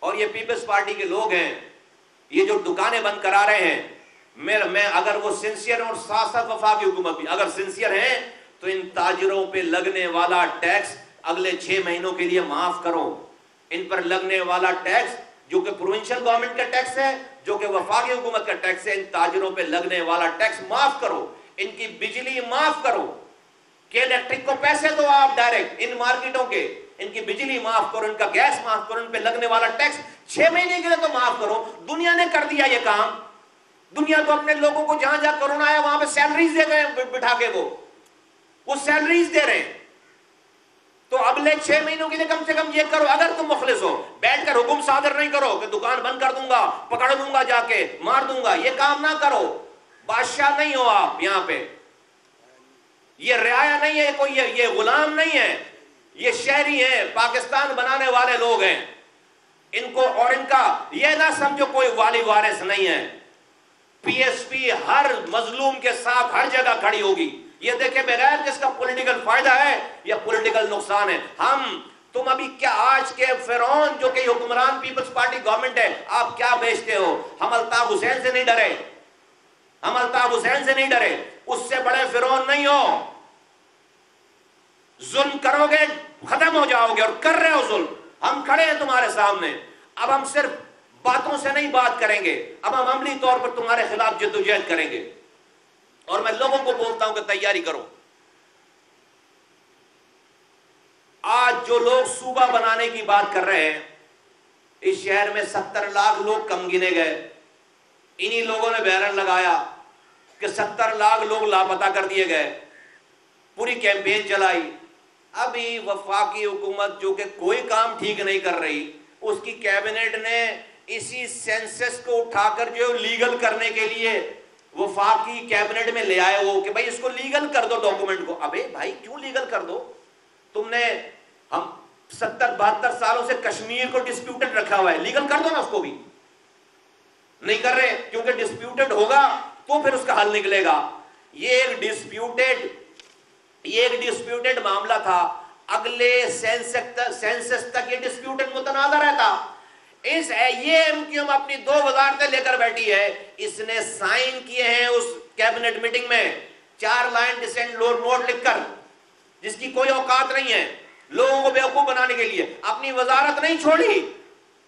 اور یہ پیپلز پارٹی کے لوگ ہیں, یہ جو دکانیں بند کرا رہے ہیں, میں اگر وہ سنسیئر اور ساتھ ساتھ وفاقی حکومت بھی اگر سنسیئر ہیں تو ان تاجروں پہ لگنے والا ٹیکس اگلے 6 مہینوں کے لیے معاف کرو. ان پر لگنے والا ٹیکس جو کہ پروونشل گورنمنٹ کا ٹیکس ہے, جو کہ وفاقی حکومت کا ٹیکس ہے، ان تاجروں پہ لگنے والا ٹیکس معاف کرو، ان کی بجلی معاف کرو، کہ الیکٹرک کو پیسے دو آپ ڈائریکٹ ان مارکیٹوں کے، ان کی بجلی معاف کرو، ان کا گیس معاف کرو، ان پہ لگنے والا ٹیکس 6 مہینے کے لیے تو معاف کرو۔ دنیا نے کر دیا یہ کام، دنیا تو اپنے لوگوں کو جہاں جہاں کرونا آیا وہاں پہ سیلریز دے گئے بٹھا کے، وہ سیلریز دے رہے ہیں۔ تو اگلے 6 مہینوں کے لیے کم سے کم یہ کرو، اگر تم مخلص ہو، بیٹھ کر حکم صادر نہیں کرو کہ دکان بند کر دوں گا، پکڑ لوں گا، جا کے مار دوں گا، یہ کام نہ کرو۔ بادشاہ نہیں ہو آپ یہاں پہ، یہ رعایا نہیں ہے کوئی، یہ غلام نہیں ہے، یہ شہری ہیں، پاکستان بنانے والے لوگ ہیں ان کو، اور ان کا یہ نہ سمجھو کوئی والی وارث نہیں ہے۔ پی ایس پی ہر مظلوم کے ساتھ ہر جگہ کھڑی ہوگی، یہ دیکھیں بغیر کس کا پولیٹیکل فائدہ ہے یا پولیٹیکل نقصان ہے۔ تم ابھی کیا آج کے فرعون جو کہ حکمران پیپلز پارٹی گورنمنٹ ہے، آپ کیا بیچتے ہو؟ ہم الطاف حسین سے نہیں ڈرے، ہم الطاف حسین سے نہیں ڈرے، اس سے بڑے فرعون نہیں ہو۔ ظلم کرو گے ختم ہو جاؤ گے، اور کر رہے ہو ظلم، ہم کھڑے ہیں تمہارے سامنے۔ اب ہم صرف باتوں سے نہیں بات کریں گے، اب ہم عملی طور پر تمہارے خلاف جدوجہد کریں گے، اور میں لوگوں کو بولتا ہوں کہ تیاری کرو۔ آج جو لوگ صوبہ بنانے کی بات کر رہے ہیں، اس شہر میں 70 لاکھ لوگ کم گنے گئے، انہی لوگوں نے بینر لگایا کہ 70 لاکھ لوگ لاپتہ کر دیے گئے، پوری کیمپین چلائی۔ ابھی وفاقی حکومت جو کہ کوئی کام ٹھیک نہیں کر رہی، اس کی کیبنٹ نے اسی سینسس کو اٹھا کر جو لیگل کرنے کے لیے وفاقی کیبنٹ میں لے آئے وہ کہ بھائی اس کو لیگل کر دو ڈاکومنٹ کو۔ ابے بھائی کیوں لیگل کر دو؟ تم نے ہم 70-72 سالوں سے کشمیر کو ڈسپیوٹڈ رکھا ہوا ہے، لیگل کر دو نا اس کو بھی۔ نہیں کر رہے کیونکہ ڈسپیوٹڈ ہوگا تو پھر اس کا حل نکلے گا۔ یہ ایک ڈسپیوٹڈ معاملہ تھا، اگلے سینسس تک یہ ڈسپیوٹڈ متنازع رہتا۔ یہ ایم اپنی 2 وزارتیں لے کر بیٹھی ہے، اس نے سائن کیے ہیں اس کیبنٹ میٹنگ میں 4 لائن ڈسینٹ نوٹ لکھ کر، جس کی کوئی اوقات نہیں ہے لوگوں کو بیوقوف بنانے کے لیے، اپنی وزارت نہیں چھوڑی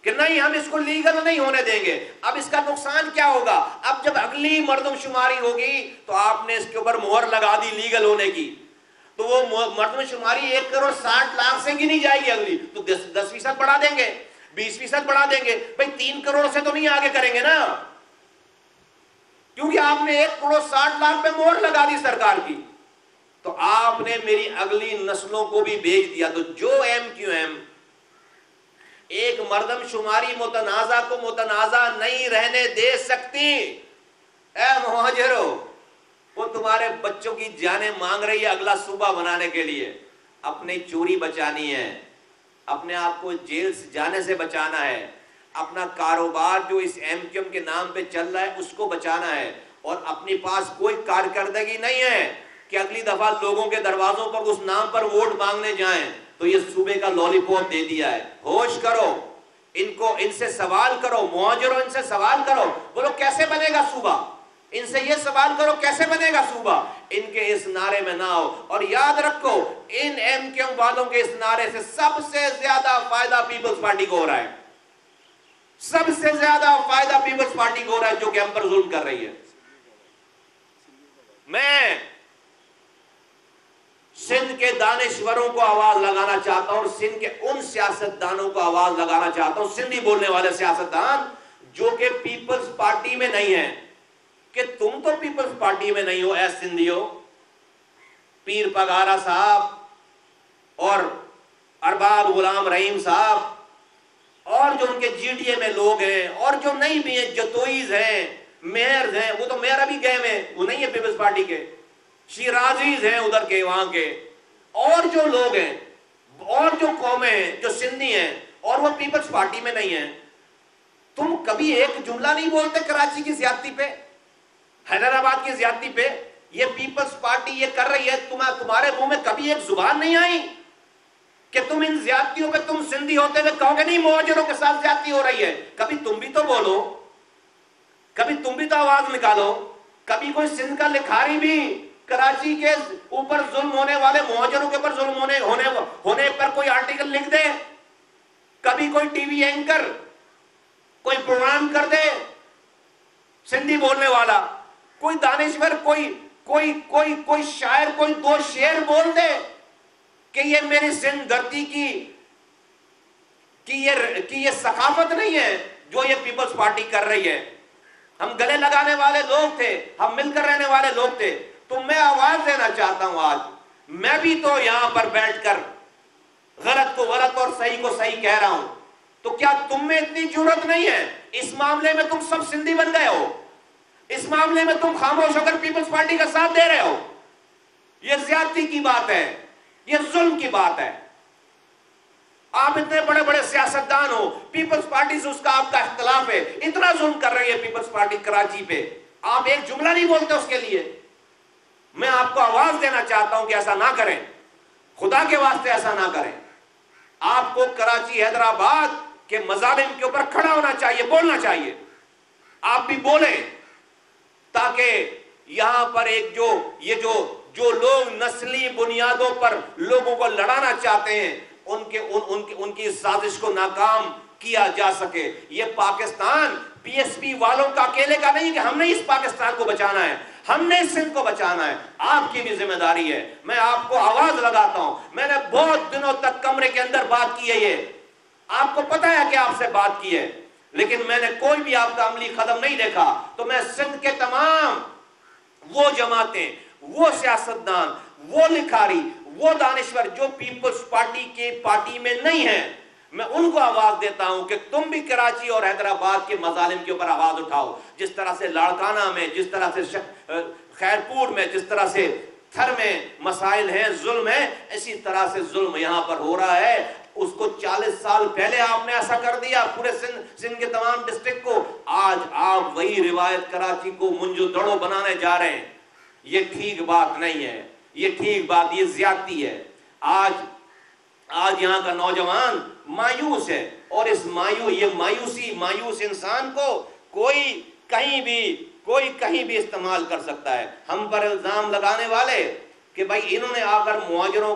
کہ نہیں ہم اس کو لیگل نہیں ہونے دیں گے۔ اب اس کا نقصان کیا ہوگا؟ اب جب اگلی مردم شماری ہوگی تو آپ نے اس کے اوپر مہر لگا دی لیگل ہونے کی، تو وہ مردم شماری 1,60,00,000 سے گنی جائے گی، اگلی تو 10% بڑھا دیں گے، 20% بڑھا دیں گے۔ بھائی 3 کروڑ سے تو نہیں آگے کریں گے نا، کیونکہ آپ نے 1,60,00,000 پہ مہر لگا دی سرکار کی، تو آپ نے میری اگلی نسلوں کو بھی بھیج دیا۔ تو جو ایم ایک مردم شماری متنازع کو متنازع نہیں رہنے دے سکتی، اے مہاجرو، وہ تمہارے بچوں کی جانیں مانگ رہی ہے اگلا صوبہ بنانے کے لیے، اپنی چوری بچانی ہے، اپنے آپ کو جیل سے جانے سے بچانا ہے، اپنا کاروبار جو اس ایم کیو ایم کے نام پہ چل رہا ہے اس کو بچانا ہے، اور اپنے پاس کوئی کارکردگی نہیں ہے کہ اگلی دفعہ لوگوں کے دروازوں پر اس نام پر ووٹ مانگنے جائیں تو یہ صوبے کا لولی پاپ دے دیا ہے۔ ہوش کرو، ان سے سوال کرو، مہاجروں ان سے سوال کرو، بولو کیسے بنے گا صوبہ؟ ان سے یہ سوال کرو کیسے بنے گا صوبہ؟ ان کے اس نعرے میں نہ ہو، اور یاد رکھو ان ایم کیو ایم والوں کے اس نعرے سے سب سے زیادہ فائدہ پیپلز پارٹی کو ہو رہا ہے، سب سے زیادہ فائدہ پیپلز پارٹی کو ہو رہا ہے جو کہ ہم پر ظلم کر رہی ہے۔ میں سندھ کے دانشوروں کو آواز لگانا چاہتا ہوں، اور سندھ کے ان سیاستدانوں کو آواز لگانا چاہتا ہوں، سندھی بولنے والے سیاستدان جو کہ پیپلز پارٹی میں نہیں ہیں، کہ تم تو پیپلز پارٹی میں نہیں ہو اے سندھیو، پیر پگارا صاحب اور ارباب غلام رحیم صاحب اور جو ان کے جی ڈی اے میں لوگ ہیں، اور جو نہیں بھی ہیں، جتوئیز ہیں، میئرز ہیں، وہ تو میئر ابھی گئے میں وہ نہیں ہے پیپلز پارٹی کے، شیرازیز ہیں ادھر کے وہاں کے، اور جو لوگ ہیں اور جو قومیں ہیں جو سندھی ہیں اور وہ پیپلز پارٹی میں نہیں ہیں، تم کبھی ایک جملہ نہیں بولتے کراچی کی زیادتی پہ، حیدرآباد کی زیادتی پہ؟ یہ پیپلز پارٹی یہ کر رہی ہے، تمہارے منہ میں کبھی ایک زبان نہیں آئی کہ تم ان زیادتیوں پہ، تم سندھی ہوتے ہوئے کہو گے نہیں مہاجروں کے ساتھ زیادتی ہو رہی ہے؟ کبھی تم بھی تو بولو، کبھی تم بھی تو آواز نکالو، کبھی کوئی سندھ کا لکھاری بھی کراچی کے اوپر ظلم ہونے والے مہاجروں کے اوپر ظلم ہونے پر کوئی آرٹیکل لکھ دے، کبھی کوئی ٹی وی اینکر کوئی پروگرام کر دے سندھی بولنے والا کوئی دانشور، کوئی شاعر کوئی دو شعر بول دے کہ یہ میری سندھ دھرتی کی یہ ثقافت نہیں ہے جو یہ پیپلز پارٹی کر رہی ہے. ہم گلے لگانے والے لوگ تھے، ہم مل کر رہنے والے لوگ تھے. تو میں آواز دینا چاہتا ہوں، آج میں بھی تو یہاں پر بیٹھ کر غلط کو غلط اور صحیح کو صحیح کہہ رہا ہوں. تو کیا تم میں اتنی جرأت نہیں ہے؟ اس معاملے میں تم سب سندھی بن گئے ہو، اس معاملے میں تم خاموش ہو کر پیپلز پارٹی کا ساتھ دے رہے ہو. یہ زیادتی کی بات ہے، یہ ظلم کی بات ہے. آپ اتنے بڑے بڑے سیاستدان ہو، پیپلز پارٹی سے اس کا آپ کا اختلاف ہے، اتنا ظلم کر رہی ہے پیپلز پارٹی کراچی پہ، آپ ایک جملہ نہیں بولتے اس کے لیے. میں آپ کو آواز دینا چاہتا ہوں کہ ایسا نہ کریں، خدا کے واسطے ایسا نہ کریں. آپ کو کراچی حیدرآباد کے مظالم کے اوپر کھڑا ہونا چاہیے، بولنا چاہیے. آپ بھی بولیں تاکہ یہاں پر جو لوگ نسلی بنیادوں پر لوگوں کو لڑانا چاہتے ہیں ان کی سازش کو ناکام کیا جا سکے. یہ پاکستان پی ایس پی والوں کا اکیلے کا نہیں کہ ہم نے اس پاکستان کو بچانا ہے، ہم نے اس سندھ کو بچانا ہے. آپ کی بھی ذمہ داری ہے. میں آپ کو آواز لگاتا ہوں، میں نے بہت دنوں تک کمرے کے اندر بات کی ہے، یہ آپ کو پتا ہے کہ آپ سے بات کی ہے، لیکن میں نے کوئی بھی آپ کا عملی قدم نہیں دیکھا. تو میں سندھ کے تمام وہ جماعتیں، وہ سیاستدان، وہ لکھاری، وہ دانشور جو پیپلز پارٹی کے پارٹی میں نہیں ہیں، میں ان کو آواز دیتا ہوں کہ تم بھی کراچی اور حیدرآباد کے مظالم کے اوپر آواز اٹھاؤ. جس طرح سے لاڑکانہ میں، جس طرح سے خیرپور میں، جس طرح سے تھر میں مسائل ہیں، ظلم ہے، اسی طرح سے ظلم یہاں پر ہو رہا ہے. اس کو 40 سال پہلے آپ نے ایسا کر دیا پورے سندھ کے تمام ڈسٹرکٹ کو. آج آپ وہی روایت کراچی کو منجو دڑو بنانے جا رہے ہیں. یہ ٹھیک بات نہیں ہے، یہ ٹھیک بات، یہ زیادتی ہے. آج یہاں کا نوجوان مایوس ہے، اور اس مایوس انسان کو کوئی کہیں بھی استعمال کر سکتا ہے. ہم پر الزام لگانے والے کہ بھائی انہوں نے آ کر مہاجروں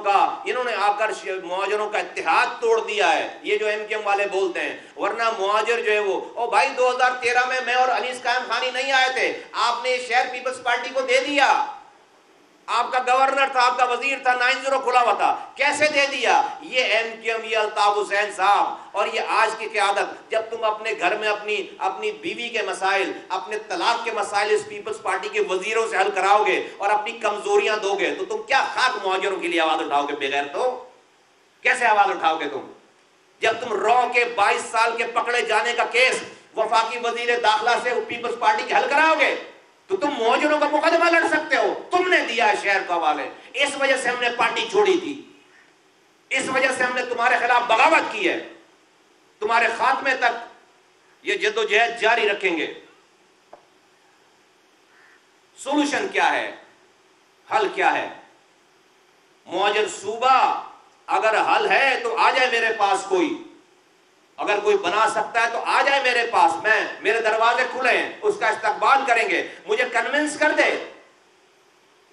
کا اتحاد توڑ دیا ہے، یہ جو ایم کیو ایم والے بولتے ہیں. ورنہ مہاجر جو ہے وہ بھائی 2013 میں اور انیس قائم خانی نہیں آئے تھے، آپ نے شہر پیپلز پارٹی کو دے دیا. آپ کا گورنر تھا، آپ کا وزیر تھا، 90 کھلا ہوا تھا، کیسے دے دیا؟ یہ ایم کیو ایم، یہ الطاف حسین صاحب اور یہ آج کی قیادت، جب تم اپنے گھر میں اپنی بیوی کے مسائل، اپنے طلاق کے مسائل اس پیپلز پارٹی کے وزیروں سے حل کراؤ گے اور اپنی کمزوریاں دو گے، تو تم کیا خاک مہاجروں کے لیے آواز اٹھاؤ گے؟ بغیر تو کیسے آواز اٹھاؤ گے تم؟ جب تم رو کے 22 سال کے پکڑے جانے کا کیس وفاقی وزیر داخلہ سے پیپلز پارٹی کے حل کراؤ گے تو تم مہاجروں کا مقدمہ لڑ سکتے ہو. تم نے دیا ہے شہر کو حوالے، اس وجہ سے ہم نے پارٹی چھوڑی تھی، اس وجہ سے ہم نے تمہارے خلاف بغاوت کی ہے. تمہارے خاتمے تک یہ جدوجہد جاری رکھیں گے. سولوشن کیا ہے؟ حل کیا ہے؟ مہاجر صوبہ اگر حل ہے تو آ جائے میرے پاس، اگر کوئی بنا سکتا ہے تو آ جائے میرے پاس، میرے دروازے کھلے ہیں، اس کا استقبال کریں گے. مجھے کنونس کر دے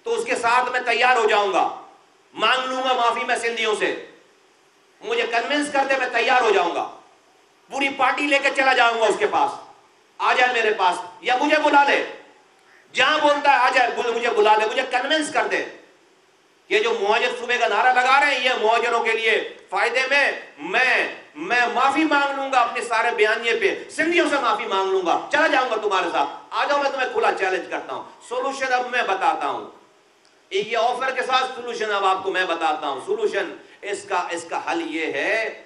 تو اس کے ساتھ میں تیار ہو جاؤں گا، مانگ لوں گا معافی میں سندھیوں سے. مجھے کنونس کر دے، میں تیار ہو جاؤں گا، پوری پارٹی لے کے چلا جاؤں گا اس کے پاس. آ جائے میرے پاس یا مجھے بلا لے، جہاں بولتا ہے آ جائے، مجھے بلا لے، مجھے کنونس کر دے. یہ جو مہاجر صوبے کا نعرہ لگا رہے ہیں، یہ مہاجروں کے لیے فائدے میں معافی مانگ لوں گا اپنے سارے بیانیے پہ، سندھیوں سے معافی مانگ لوں گا، چلا جاؤں گا تمہارے ساتھ. آ جاؤ، میں تمہیں کھلا چیلنج کرتا ہوں. سولوشن اب میں بتاتا ہوں، یہ آفر کے ساتھ سولوشن اب آپ کو میں بتاتا ہوں. سولوشن اس کا حل یہ ہے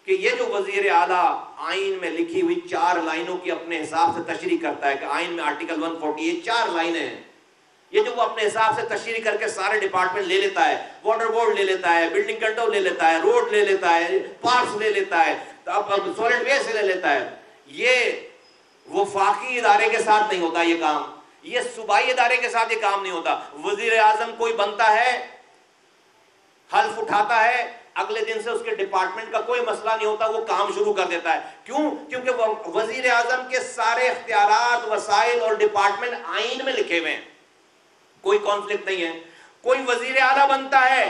کہ یہ جو وزیر اعلیٰ آئین میں لکھی ہوئی 4 لائنوں کی اپنے حساب سے تشریح کرتا ہے کہ آئین میں آرٹیکل 148 4 لائنیں ہیں، یہ جو وہ اپنے حساب سے تشریح کر کے سارے ڈپارٹمنٹ لے لیتا ہے، واٹر بورڈ لے لیتا ہے، بلڈنگ کنٹرول لے لیتا ہے، روڈ لے لیتا ہے، پارکس لے لیتا ہے، سولڈ ویسٹ لے لیتا ہے. یہ وفاقی ادارے کے ساتھ نہیں ہوتا یہ کام، یہ صوبائی ادارے کے ساتھ یہ کام نہیں ہوتا. وزیر اعظم کوئی بنتا ہے، حلف اٹھاتا ہے، اگلے دن سے اس کے ڈپارٹمنٹ کا کوئی مسئلہ نہیں ہوتا، وہ کام شروع کر دیتا ہے. کیوں؟ کیونکہ وزیر اعظم کے سارے اختیارات، وسائل اور ڈپارٹمنٹ آئین میں لکھے ہوئے ہیں، کوئی کانفلکٹ نہیں ہے. کوئی وزیر اعلیٰ بنتا ہے،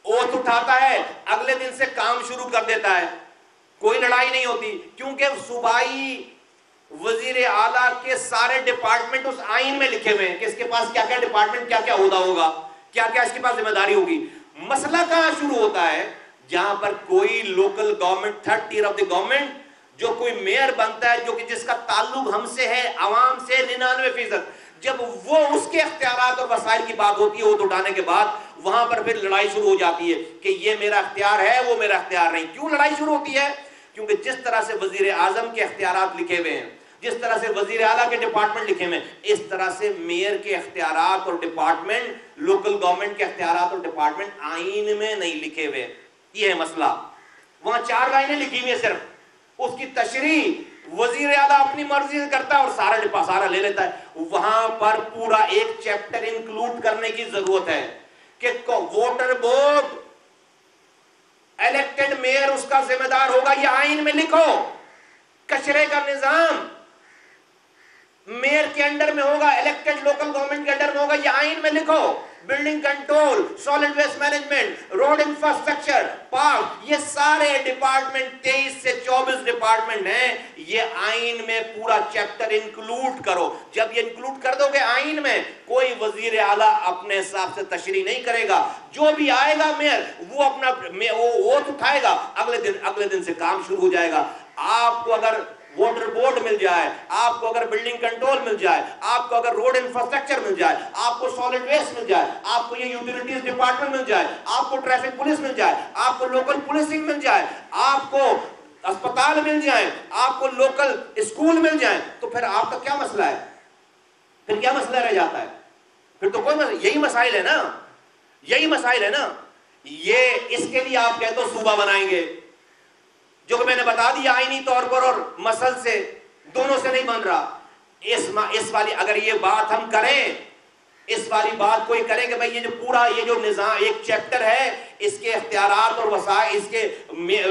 اوتھ اٹھاتا ہے، اگلے دن سے کام شروع کر دیتا ہے، کوئی لڑائی نہیں ہوتی. کیونکہ وزیر اعلیٰ کے سارے ڈپارٹمنٹ اس آئین میں لکھے ہوئے ہیں کہ اس کے پاس کیا کیا ڈپارٹمنٹ، کیا کیا عہدہ ہوگا، کیا کیا اس کے پاس ذمہ داری ہوگی. مسئلہ کہاں شروع ہوتا ہے؟ جہاں پر کوئی local government, third tier of the government, جو کوئی میئر بنتا ہے، جو کہ جس کا تعلق ہم سے ہے، عوام سے 99%، جب وہ اس کے اختیارات اور وسائل کی بات ہوتی ہے وہ اٹھانے کے بعد، وہاں پر پھر لڑائی شروع ہو جاتی ہے کہ یہ میرا اختیار ہے، وہ میرا اختیار نہیں. کیوں لڑائی شروع ہوتی ہے؟ کیونکہ جس طرح سے وزیر اعظم کے اختیارات لکھے ہوئے ہیں، جس طرح سے وزیر اعلیٰ کے ڈپارٹمنٹ لکھے ہوئے ہیں، اس طرح سے میئر کے اختیارات اور ڈپارٹمنٹ، لوکل گورنمنٹ کے اختیارات اور ڈپارٹمنٹ آئین میں نہیں لکھے ہوئے. یہ ہے مسئلہ. وہاں 4 لائنیں لکھی ہوئی ہیں صرف، اس کی تشریح وزیر اعلیٰ اپنی مرضی سے کرتا ہے اور سارا لے لیتا ہے. وہاں پر پورا ایک چیپٹر انکلوڈ کرنے کی ضرورت ہے کہ ووٹر بورڈ، الیکٹڈ میئر اس کا ذمہ دار ہوگا. یہ آئین میں لکھو. کچرے کا نظام میئر کے انڈر میں ہوگا، الیکٹڈ لوکل گورنمنٹ کے انڈر میں ہوگا. یہ آئین میں لکھو. Building control, solid waste management, road infrastructure, park, یہ سارے ڈپارٹمنٹ 23 سے 24 ڈپارٹمنٹ ہیں. یہ آئین میں پورا چیپٹر انکلوڈ کرو. جب یہ انکلوڈ کر دو گے آئین میں، کوئی وزیر اعلیٰ اپنے حساب سے تشریح نہیں کرے گا. جو بھی آئے گا میئر، وہ اپنا ووٹ اٹھائے گا، اگلے دن سے کام شروع ہو جائے گا. آپ کو اگر واٹر بورڈ مل جائے، آپ کو اگر بلڈنگ کنٹرول مل جائے، آپ کو اگر روڈ انفراسٹرکچر مل جائے، آپ کو سالڈ ویسٹ مل جائے، آپ کو یہ یوٹیلیٹیز ڈپارٹمنٹ مل جائے، آپ کو ٹریفک پولیس مل جائے، آپ کو لوکل پولیسنگ مل جائے، آپ کو اسپتال مل جائیں، آپ کو لوکل اسکول مل جائیں، تو پھر آپ کا کیا مسئلہ ہے؟ پھر کیا مسئلہ رہ جاتا ہے؟ پھر تو کوئی مسئلہ. یہی مسائل ہے نا، یہی مسائل ہے نا. یہ اس کے لیے آپ کہتے ہو صوبہ بنائیں گے، جو کہ میں نے بتا دیا آئینی طور پر اور مسل سے دونوں سے نہیں بن رہا. اس والی اگر یہ بات ہم کریں، اس والی بات کوئی کرے کہ بھئی یہ جو پورا یہ جو نظام ایک چیپٹر ہے، اس کے اختیارات اور وسائل، اس کے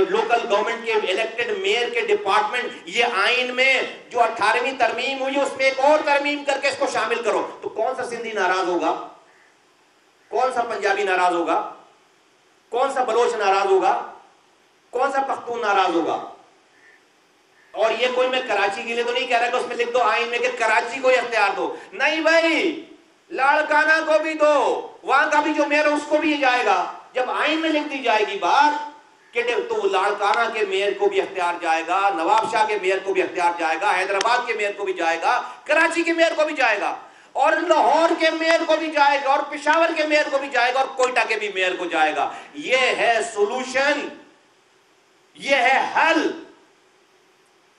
لوکل گورنمنٹ کے الیکٹڈ میئر کے ڈپارٹمنٹ، یہ آئین میں جو 18ویں ترمیم ہوئی اس میں ایک اور ترمیم کر کے اس کو شامل کرو، تو کون سا سندھی ناراض ہوگا؟ کون سا پنجابی ناراض ہوگا؟ کون سا بلوچ ناراض ہوگا؟ کون سا پختون ناراض ہوگا؟ اور یہ کوئی میں کراچی کے لیے تو نہیں کہہ رہا کہ اس میں لکھ دو آئین میں کہ کراچی کو اختیار دو. نہیں بھائی، لاڑکانہ کو بھی دو، وہاں کا بھی جو میئر اس کو بھی جائے گا. جب آئین میں لکھ دی جائے گی بات کہ تو لاڑکانہ کے میئر کو بھی اختیار جائے گا، نواب شاہ کے میئر کو بھی اختیار جائے گا، حیدرآباد کے میئر کو بھی جائے گا، کراچی کے میئر کو بھی جائے گا، اور لاہور کے میئر کو بھی جائے گا، اور پشاور کے میئر کو بھی جائے گا، اور کوئٹہ کے بھی میئر کو جائے گا. یہ ہے سولوشن، یہ ہے حل.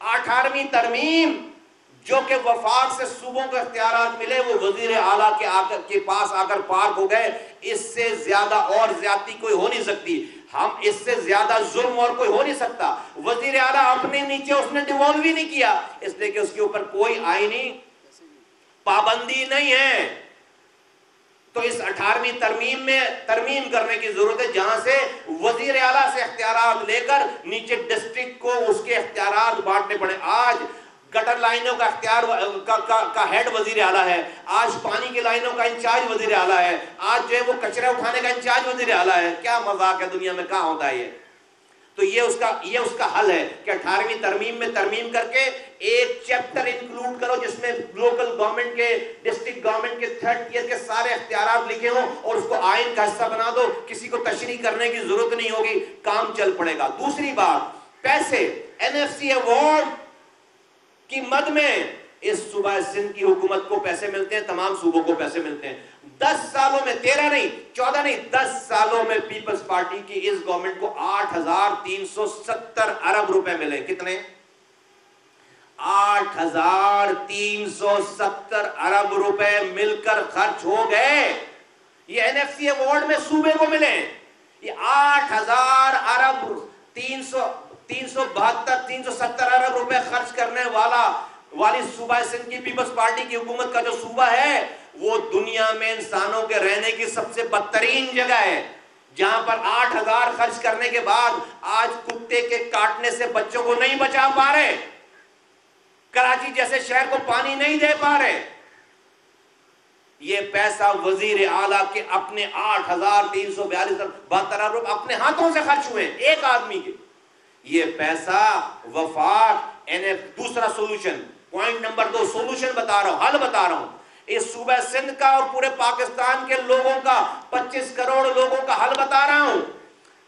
18ویں ترمیم جو کہ وفاق سے صوبوں کو اختیارات ملے، وہ وزیر اعلیٰ کے پاس آ کر پارک ہو گئے. اس سے زیادہ اور زیادتی کوئی ہو نہیں سکتی. ہم اس سے زیادہ ظلم اور کوئی ہو نہیں سکتا. وزیر اعلیٰ اپنے نیچے اس نے ڈیوالو ہی نہیں کیا، اس لیے کہ اس کے اوپر کوئی آئینی پابندی نہیں ہے. تو اس 18ویں ترمیم میں ترمیم کرنے کی ضرورت ہے، جہاں سے وزیر اعلیٰ سے اختیارات لے کر نیچے ڈسٹرکٹ کو اس کے اختیارات بانٹنے پڑے. آج گٹر لائنوں کا اختیار کا ہیڈ وزیر اعلیٰ ہے، آج پانی کی لائنوں کا انچارج وزیر اعلیٰ ہے، آج جو ہے وہ کچرے اٹھانے کا انچارج وزیر اعلیٰ ہے. کیا مذاق ہے دنیا میں، کہاں ہوتا ہے یہ؟ تو یہ اس کا حل ہے کہ 18ویں ترمیم میں ترمیم کر کے ایک چیپٹر انکلوڈ کرو جس میں لوکل گورنمنٹ کے، ڈسٹرکٹ گورنمنٹ کے، تھرڈ ٹیئر کے سارے اختیارات لکھے ہوں، اور اس کو آئین کا حصہ بنا دو. کسی کو تشریح کرنے کی ضرورت نہیں ہوگی، کام چل پڑے گا. دوسری بات، پیسے. NFC ایوارڈ کی مد میں اس صوبہ سندھ کی حکومت کو پیسے ملتے ہیں، تمام صوبوں کو پیسے ملتے ہیں. 10 سالوں میں، 13 نہیں، 14 نہیں، 10 سالوں میں پیپلز پارٹی کی اس گورنمنٹ کو 8,370 ارب روپے ملے. کتنے؟ 8,370 ارب روپے مل کر خرچ ہو گئے. یہ NFC ایوارڈ میں صوبے کو ملے. یہ 8,000 ارب 370 ارب روپے خرچ کرنے والی صوبہ سندھ کی پیپلز پارٹی کی حکومت کا جو صوبہ ہے، وہ دنیا میں انسانوں کے رہنے کی سب سے بدترین جگہ ہے، جہاں پر 8,000 خرچ کرنے کے بعد آج کتے کے کاٹنے سے بچوں کو نہیں بچا پا رہے، کراچی جیسے شہر کو پانی نہیں دے پا رہے. یہ پیسہ وزیر اعلیٰ کے اپنے 8,372 ارب روپے اپنے ہاتھوں سے خرچ ہوئے ایک آدمی کے. یہ پیسہ وفاق دوسرا سولوشن پوائنٹ نمبر 2 سولوشن بتا رہا ہوں، حل بتا رہا ہوں. اس صوبہ سندھ کا اور پورے پاکستان کے لوگوں کا 25 کروڑ لوگوں کا حل بتا رہا ہوں.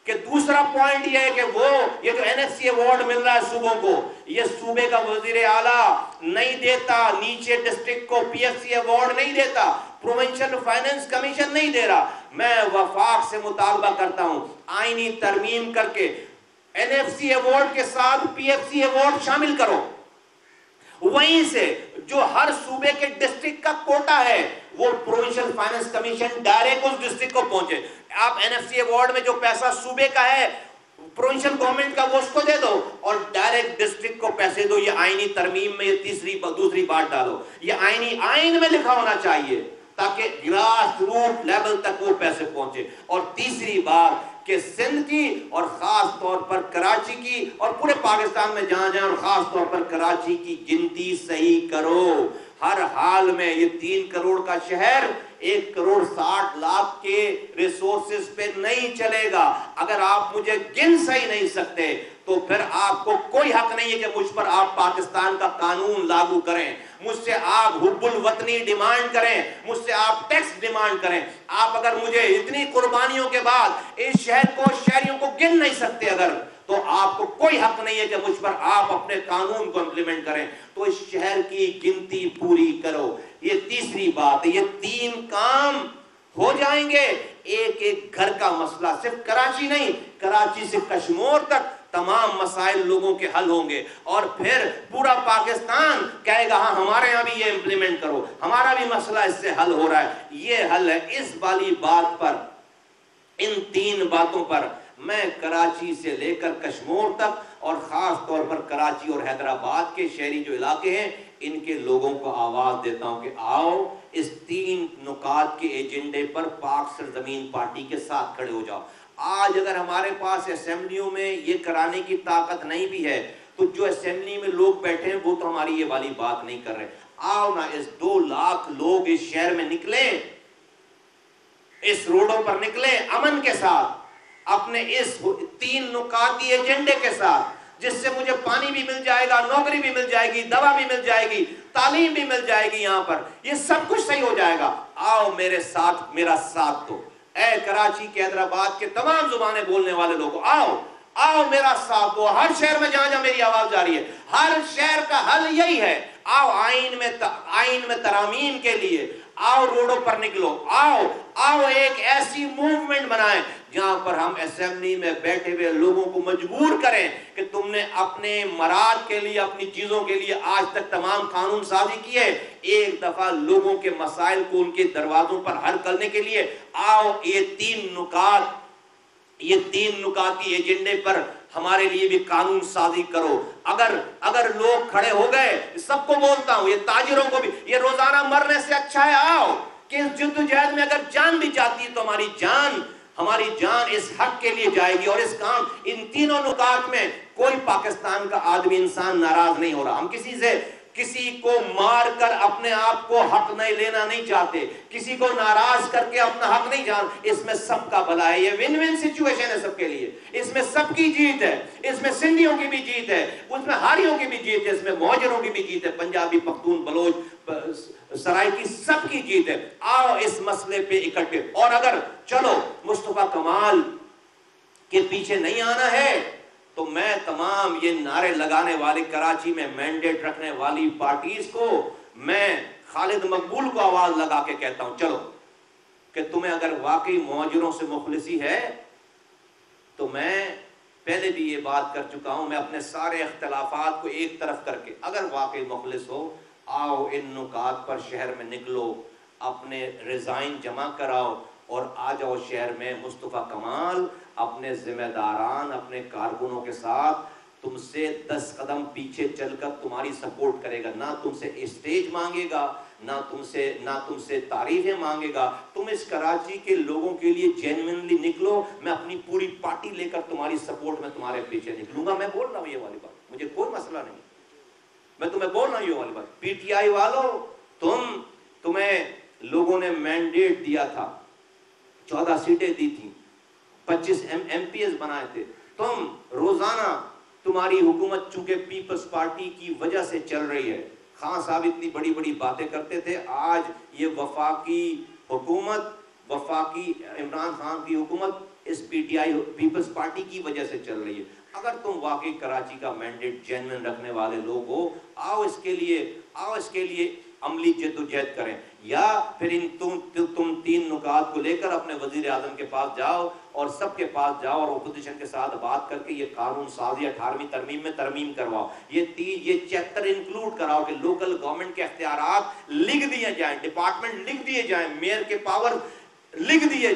کہ دوسرا پوائنٹ یہ ہے کہ یہ جو NFC ایوارڈ مل رہا ہے صوبوں کو، یہ صوبے کا وزیر اعلیٰ نہیں دیتا، نیچے ڈسٹرکٹ کو PFC ایوارڈ نہیں دیتا، پروونشل فائننس کمیشن نہیں دے رہا. میں وفاق سے مطالبہ کرتا ہوں آئینی ترمیم کر کے NFC ایوارڈ کے ساتھ PFC ایوارڈ شامل کرو. وہیں سے جو ہر صوبے کے ڈسٹرکٹ کا کوٹا ہے وہ پروونشل فائننس کمیشن ڈائریکٹ اس ڈسٹرکٹ کو پہنچے. آپ NFC ایوارڈ میں جو پیسہ صوبے کا ہے پروونشل گورنمنٹ کا وہ اس کو دے دو اور ڈائریکٹ ڈسٹرکٹ کو پیسے دو. یہ آئینی ترمیم میں یہ دوسری بات ڈالو. یہ آئین میں لکھا ہونا چاہیے تاکہ گراس روٹ لیول تک وہ پیسے پہنچے. اور تیسری بات کہ سندھ کی اور خاص طور پر کراچی کی اور پورے پاکستان میں جہاں جہاں اور خاص طور پر کراچی کی گنتی صحیح کرو. ہر حال میں یہ 3 کروڑ کا شہر 1 کروڑ 60 لاکھ کے ریسورسز پہ نہیں چلے گا. اگر آپ مجھے گن صحیح نہیں سکتے تو پھر آپ کو کوئی حق نہیں ہے کہ مجھ پر آپ پاکستان کا قانون لاگو کریں، مجھ سے آپ حب الوطنی ڈیمانڈ کریں، مجھ سے آپ ٹیکس ڈیمانڈ کریں. آپ اگر مجھے اتنی قربانیوں کے بعد اس شہر کو شہریوں کو گن نہیں سکتے اگر، تو آپ کو کوئی حق نہیں ہے کہ مجھ پر آپ اپنے قانون کو امپلیمنٹ کریں. تو اس شہر کی گنتی پوری کرو. یہ تیسری بات ہے. یہ 3 کام ہو جائیں گے. ایک گھر کا مسئلہ صرف کراچی نہیں، کراچی سے کشمیر تک تمام مسائل لوگوں کے حل ہوں گے. اور پھر پورا پاکستان کہے گا ہاں ہمارے یہاں بھی یہ امپلیمنٹ کرو، ہمارا بھی مسئلہ اس سے حل ہو رہا ہے. یہ حل ہے. اس والی بات پر، ان 3 باتوں پر میں کراچی سے لے کر کشمیر تک اور خاص طور پر کراچی اور حیدرآباد کے شہری جو علاقے ہیں ان کے لوگوں کو آواز دیتا ہوں کہ آؤ اس 3 نکات کے ایجنڈے پر پاک سرزمین پارٹی کے ساتھ کھڑے ہو جاؤ. آج اگر ہمارے پاس اسمبلیوں میں یہ کرانے کی طاقت نہیں بھی ہے تو جو اسمبلی میں لوگ بیٹھے ہیں وہ تو ہماری یہ والی بات نہیں کر رہے. آؤ نا اس 2 لاکھ لوگ اس شہر میں نکلیں، اس روڈوں پر نکلیں امن کے ساتھ، اپنے اس 3 نکاتی ایجنڈے کے ساتھ، جس سے مجھے پانی بھی مل جائے گا، نوکری بھی مل جائے گی، دوا بھی مل جائے گی، تعلیم بھی مل جائے گی. یہاں پر یہ سب کچھ صحیح ہو جائے گا. آؤ میرے ساتھ، میرا ساتھ دو. اے کراچی کے، حیدرآباد کے تمام زبانیں بولنے والے لوگوں، آؤ میرا ساتھ دو. ہر شہر میں جہاں جہاں میری آواز جا رہی ہے، ہر شہر کا حل یہی ہے. آؤ آئین میں ترامیم کے لیے آؤ روڈوں پر نکلو. آؤ ایک ایسی موومنٹ بنائیں جہاں پر ہم اسمبلی میں بیٹھے ہوئے لوگوں کو مجبور کریں کہ تم نے اپنے مراد کے لیے، اپنی چیزوں کے لیے آج تک تمام قانون سازی کی ہے. ایک دفعہ لوگوں کے مسائل کو ان کے دروازوں پر حل کرنے کے لیے آؤ یہ 3 نکاتی ایجنڈے پر ہمارے لیے بھی قانون سازی کرو. اگر لوگ کھڑے ہو گئے، سب کو بولتا ہوں، یہ تاجروں کو بھی، یہ روزانہ مرنے سے اچھا ہے آؤ کہ اس جدوجہد میں اگر جان بھی جاتی ہے تو ہماری جان اس حق کے لیے جائے گی. اور اس کام ان 3 نکات میں کوئی پاکستان کا آدمی انسان ناراض نہیں ہو رہا. ہم کسی کو مار کر اپنے آپ کو حق نہیں لینا نہیں چاہتے، کسی کو ناراض کر کے اپنا حق نہیں جان. اس میں سب کا بھلا ہے. یہ ون ون سچویشن ہے سب کے لیے. اس میں سب کی جیت ہے. اس میں سندھیوں کی بھی جیت ہے، اس میں ہاریوں کی بھی جیت ہے، اس میں مہاجروں کی بھی جیت ہے، پنجابی، پختون، بلوچ، سرائکی، سب کی جیت ہے. آؤ اس مسئلے پہ اکٹھے. اور اگر چلو مصطفیٰ کمال کے پیچھے نہیں آنا ہے تو میں تمام یہ نعرے لگانے والے، کراچی میں مینڈیٹ رکھنے والی پارٹیز کو، میں خالد مقبول کو آواز لگا کے کہتا ہوں چلو کہ تمہیں اگر واقعی مہاجروں سے مخلصی ہے تو میں پہلے بھی یہ بات کر چکا ہوں، میں اپنے سارے اختلافات کو ایک طرف کر کے اگر واقعی مخلص ہو آؤ ان نکات پر شہر میں نکلو، اپنے ریزائن جمع کراؤ اور آ جاؤ شہر میں. مصطفیٰ کمال اپنے ذمہ داران، اپنے کارکنوں کے ساتھ تم سے 10 قدم پیچھے چل کر تمہاری سپورٹ کرے گا. نہ تم سے اسٹیج مانگے گا، نہ تم سے تعریفیں مانگے گا. تم اس کراچی کے لوگوں کے لیے جینوئنلی نکلو، میں اپنی پوری پارٹی لے کر تمہاری سپورٹ میں تمہارے پیچھے نکلوں گا. میں بول رہا ہوں یہ والی بات، مجھے کوئی مسئلہ نہیں. میں تمہیں بول رہا ہوں یہ والی بات. پی ٹی آئی والو، تمہیں لوگوں نے مینڈیٹ دیا تھا، 14 سیٹیں دی تھیں، 25 ایم پی ایس بنائے تھے. تم روزانہ، تمہاری حکومت چونکہ پیپلز پارٹی کی وجہ سے چل رہی ہے، خان صاحب اتنی بڑی بڑی باتیں کرتے تھے، آج یہ وفاقی حکومت، وفاقی عمران خان کی حکومت اس P T I Peoples Party کی وجہ سے چل رہی ہے۔ اگر تم واقعی کراچی کا مینڈیٹ جینوئن رکھنے والے لوگ ہو، آؤ اس کے لیے عملی جد و جہد کریں، یا پھر تم 3 نکات کو لے کر اپنے وزیر اعظم کے پاس جاؤ اور سب کے پاس جاؤ اور اپوزیشن کے ساتھ بات کر کے یہ قانون سازی 18ویں ترمیم میں ترمیم کرواؤ، یہ چیپٹر انکلوڈ کراؤ کہ لوکل گورنمنٹ کے اختیارات لکھ دیے جائیں، ڈپارٹمنٹ لکھ دیے جائیں، میئر کے پاور لکھ دیے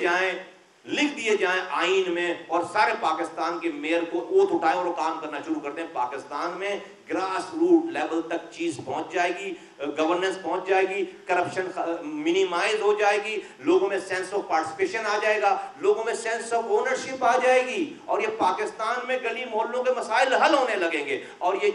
جائیں آئین میں، اور سارے پاکستان کے میئر کو اوتھ اٹھائیں اور وہ کام کرنا شروع کر دیں۔ پاکستان میں گراس روٹ لیول تک چیز پہنچ جائے گی، گورننس پہنچ جائے گی، کرپشن منیمائز ہو جائے گی، لوگوں میں سینس آف پارٹیسپیشن آ جائے گا، لوگوں میں سینس آف اونرشپ آ جائے گی، اور یہ پاکستان میں گلی محلوں کے مسائل حل ہونے لگیں گے۔ اور یہ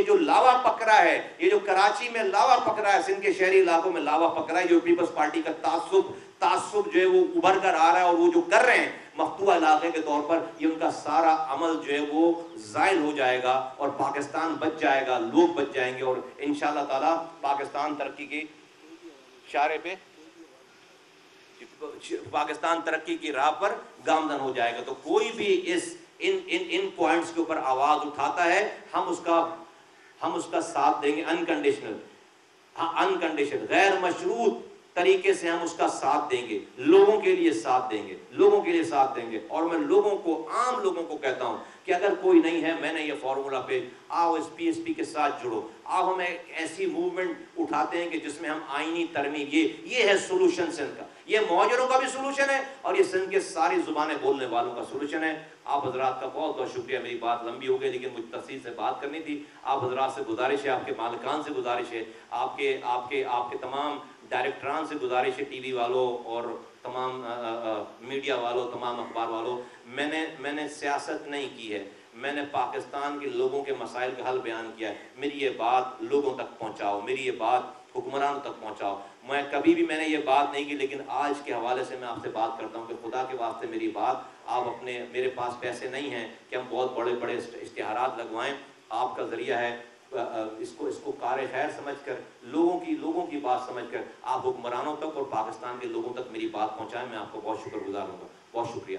جو لاوا پکڑا ہے، یہ جو کراچی میں لاوا پکڑا ہے، سندھ کے شہری علاقوں میں لاوا پکڑا ہے، جو پیپلز پارٹی کا تعصب جو ہے وہ ابھر کر آ رہا ہے، اور وہ جو کر رہے ہیں مفتوحہ علاقے کے طور پر، یہ ان کا سارا عمل جو ہے وہ زائل ہو جائے گا، اور پاکستان بچ جائے گا، لوگ بچ جائیں گے، اور انشاءاللہ تعالی پاکستان ترقی کی اشارے پہ پاکستان ترقی کی راہ پر گامزن ہو جائے گا۔ تو کوئی بھی ان پوائنٹس کے اوپر آواز اٹھاتا ہے، ہم اس کا ساتھ دیں گے، انکنڈیشنل غیر مشروط طریقے سے ہم اس کا ساتھ دیں گے، لوگوں کے لیے ساتھ دیں گے۔ اور میں عام لوگوں کو کہتا ہوں کہ اگر کوئی نہیں ہے، میں نے یہ فارمولا پہ، آؤ اس پی ایس پی کے ساتھ جڑو، آؤ ہم ایک ایسی موومنٹ اٹھاتے ہیں کہ جس میں ہم آئینی ترمیم، یہ ہے سولوشن سندھ کا، یہ مہاجروں کا بھی سولوشن ہے، اور یہ سندھ کے ساری زبانیں بولنے والوں کا سولوشن ہے۔ آپ حضرات کا بہت بہت شکریہ، میری بات لمبی ہو گئی لیکن مجھے تفصیل سے بات کرنی تھی۔ آپ حضرات سے گزارش ہے، آپ کے مالکان سے گزارش ہے، آپ کے تمام ڈائریکٹران سے گزارش ہے، ٹی وی والوں اور تمام میڈیا والوں، تمام اخبار والوں، میں نے سیاست نہیں کی ہے، میں نے پاکستان کے لوگوں کے مسائل کا حل بیان کیا ہے۔ میری یہ بات لوگوں تک پہنچاؤ، میری یہ بات حکمرانوں تک پہنچاؤ۔ میں کبھی بھی میں نے یہ بات نہیں کی، لیکن آج کے حوالے سے میں آپ سے بات کرتا ہوں کہ خدا کے واسطے میری بات آپ میرے پاس پیسے نہیں ہیں کہ ہم بہت بڑے بڑے اشتہارات لگوائیں، آپ کا ذریعہ ہے، اس کو کار خیر سمجھ کر، لوگوں کی بات سمجھ کر آپ حکمرانوں تک اور پاکستان کے لوگوں تک میری بات پہنچائیں۔ میں آپ کو بہت شکر گزار ہوں گا، بہت شکریہ۔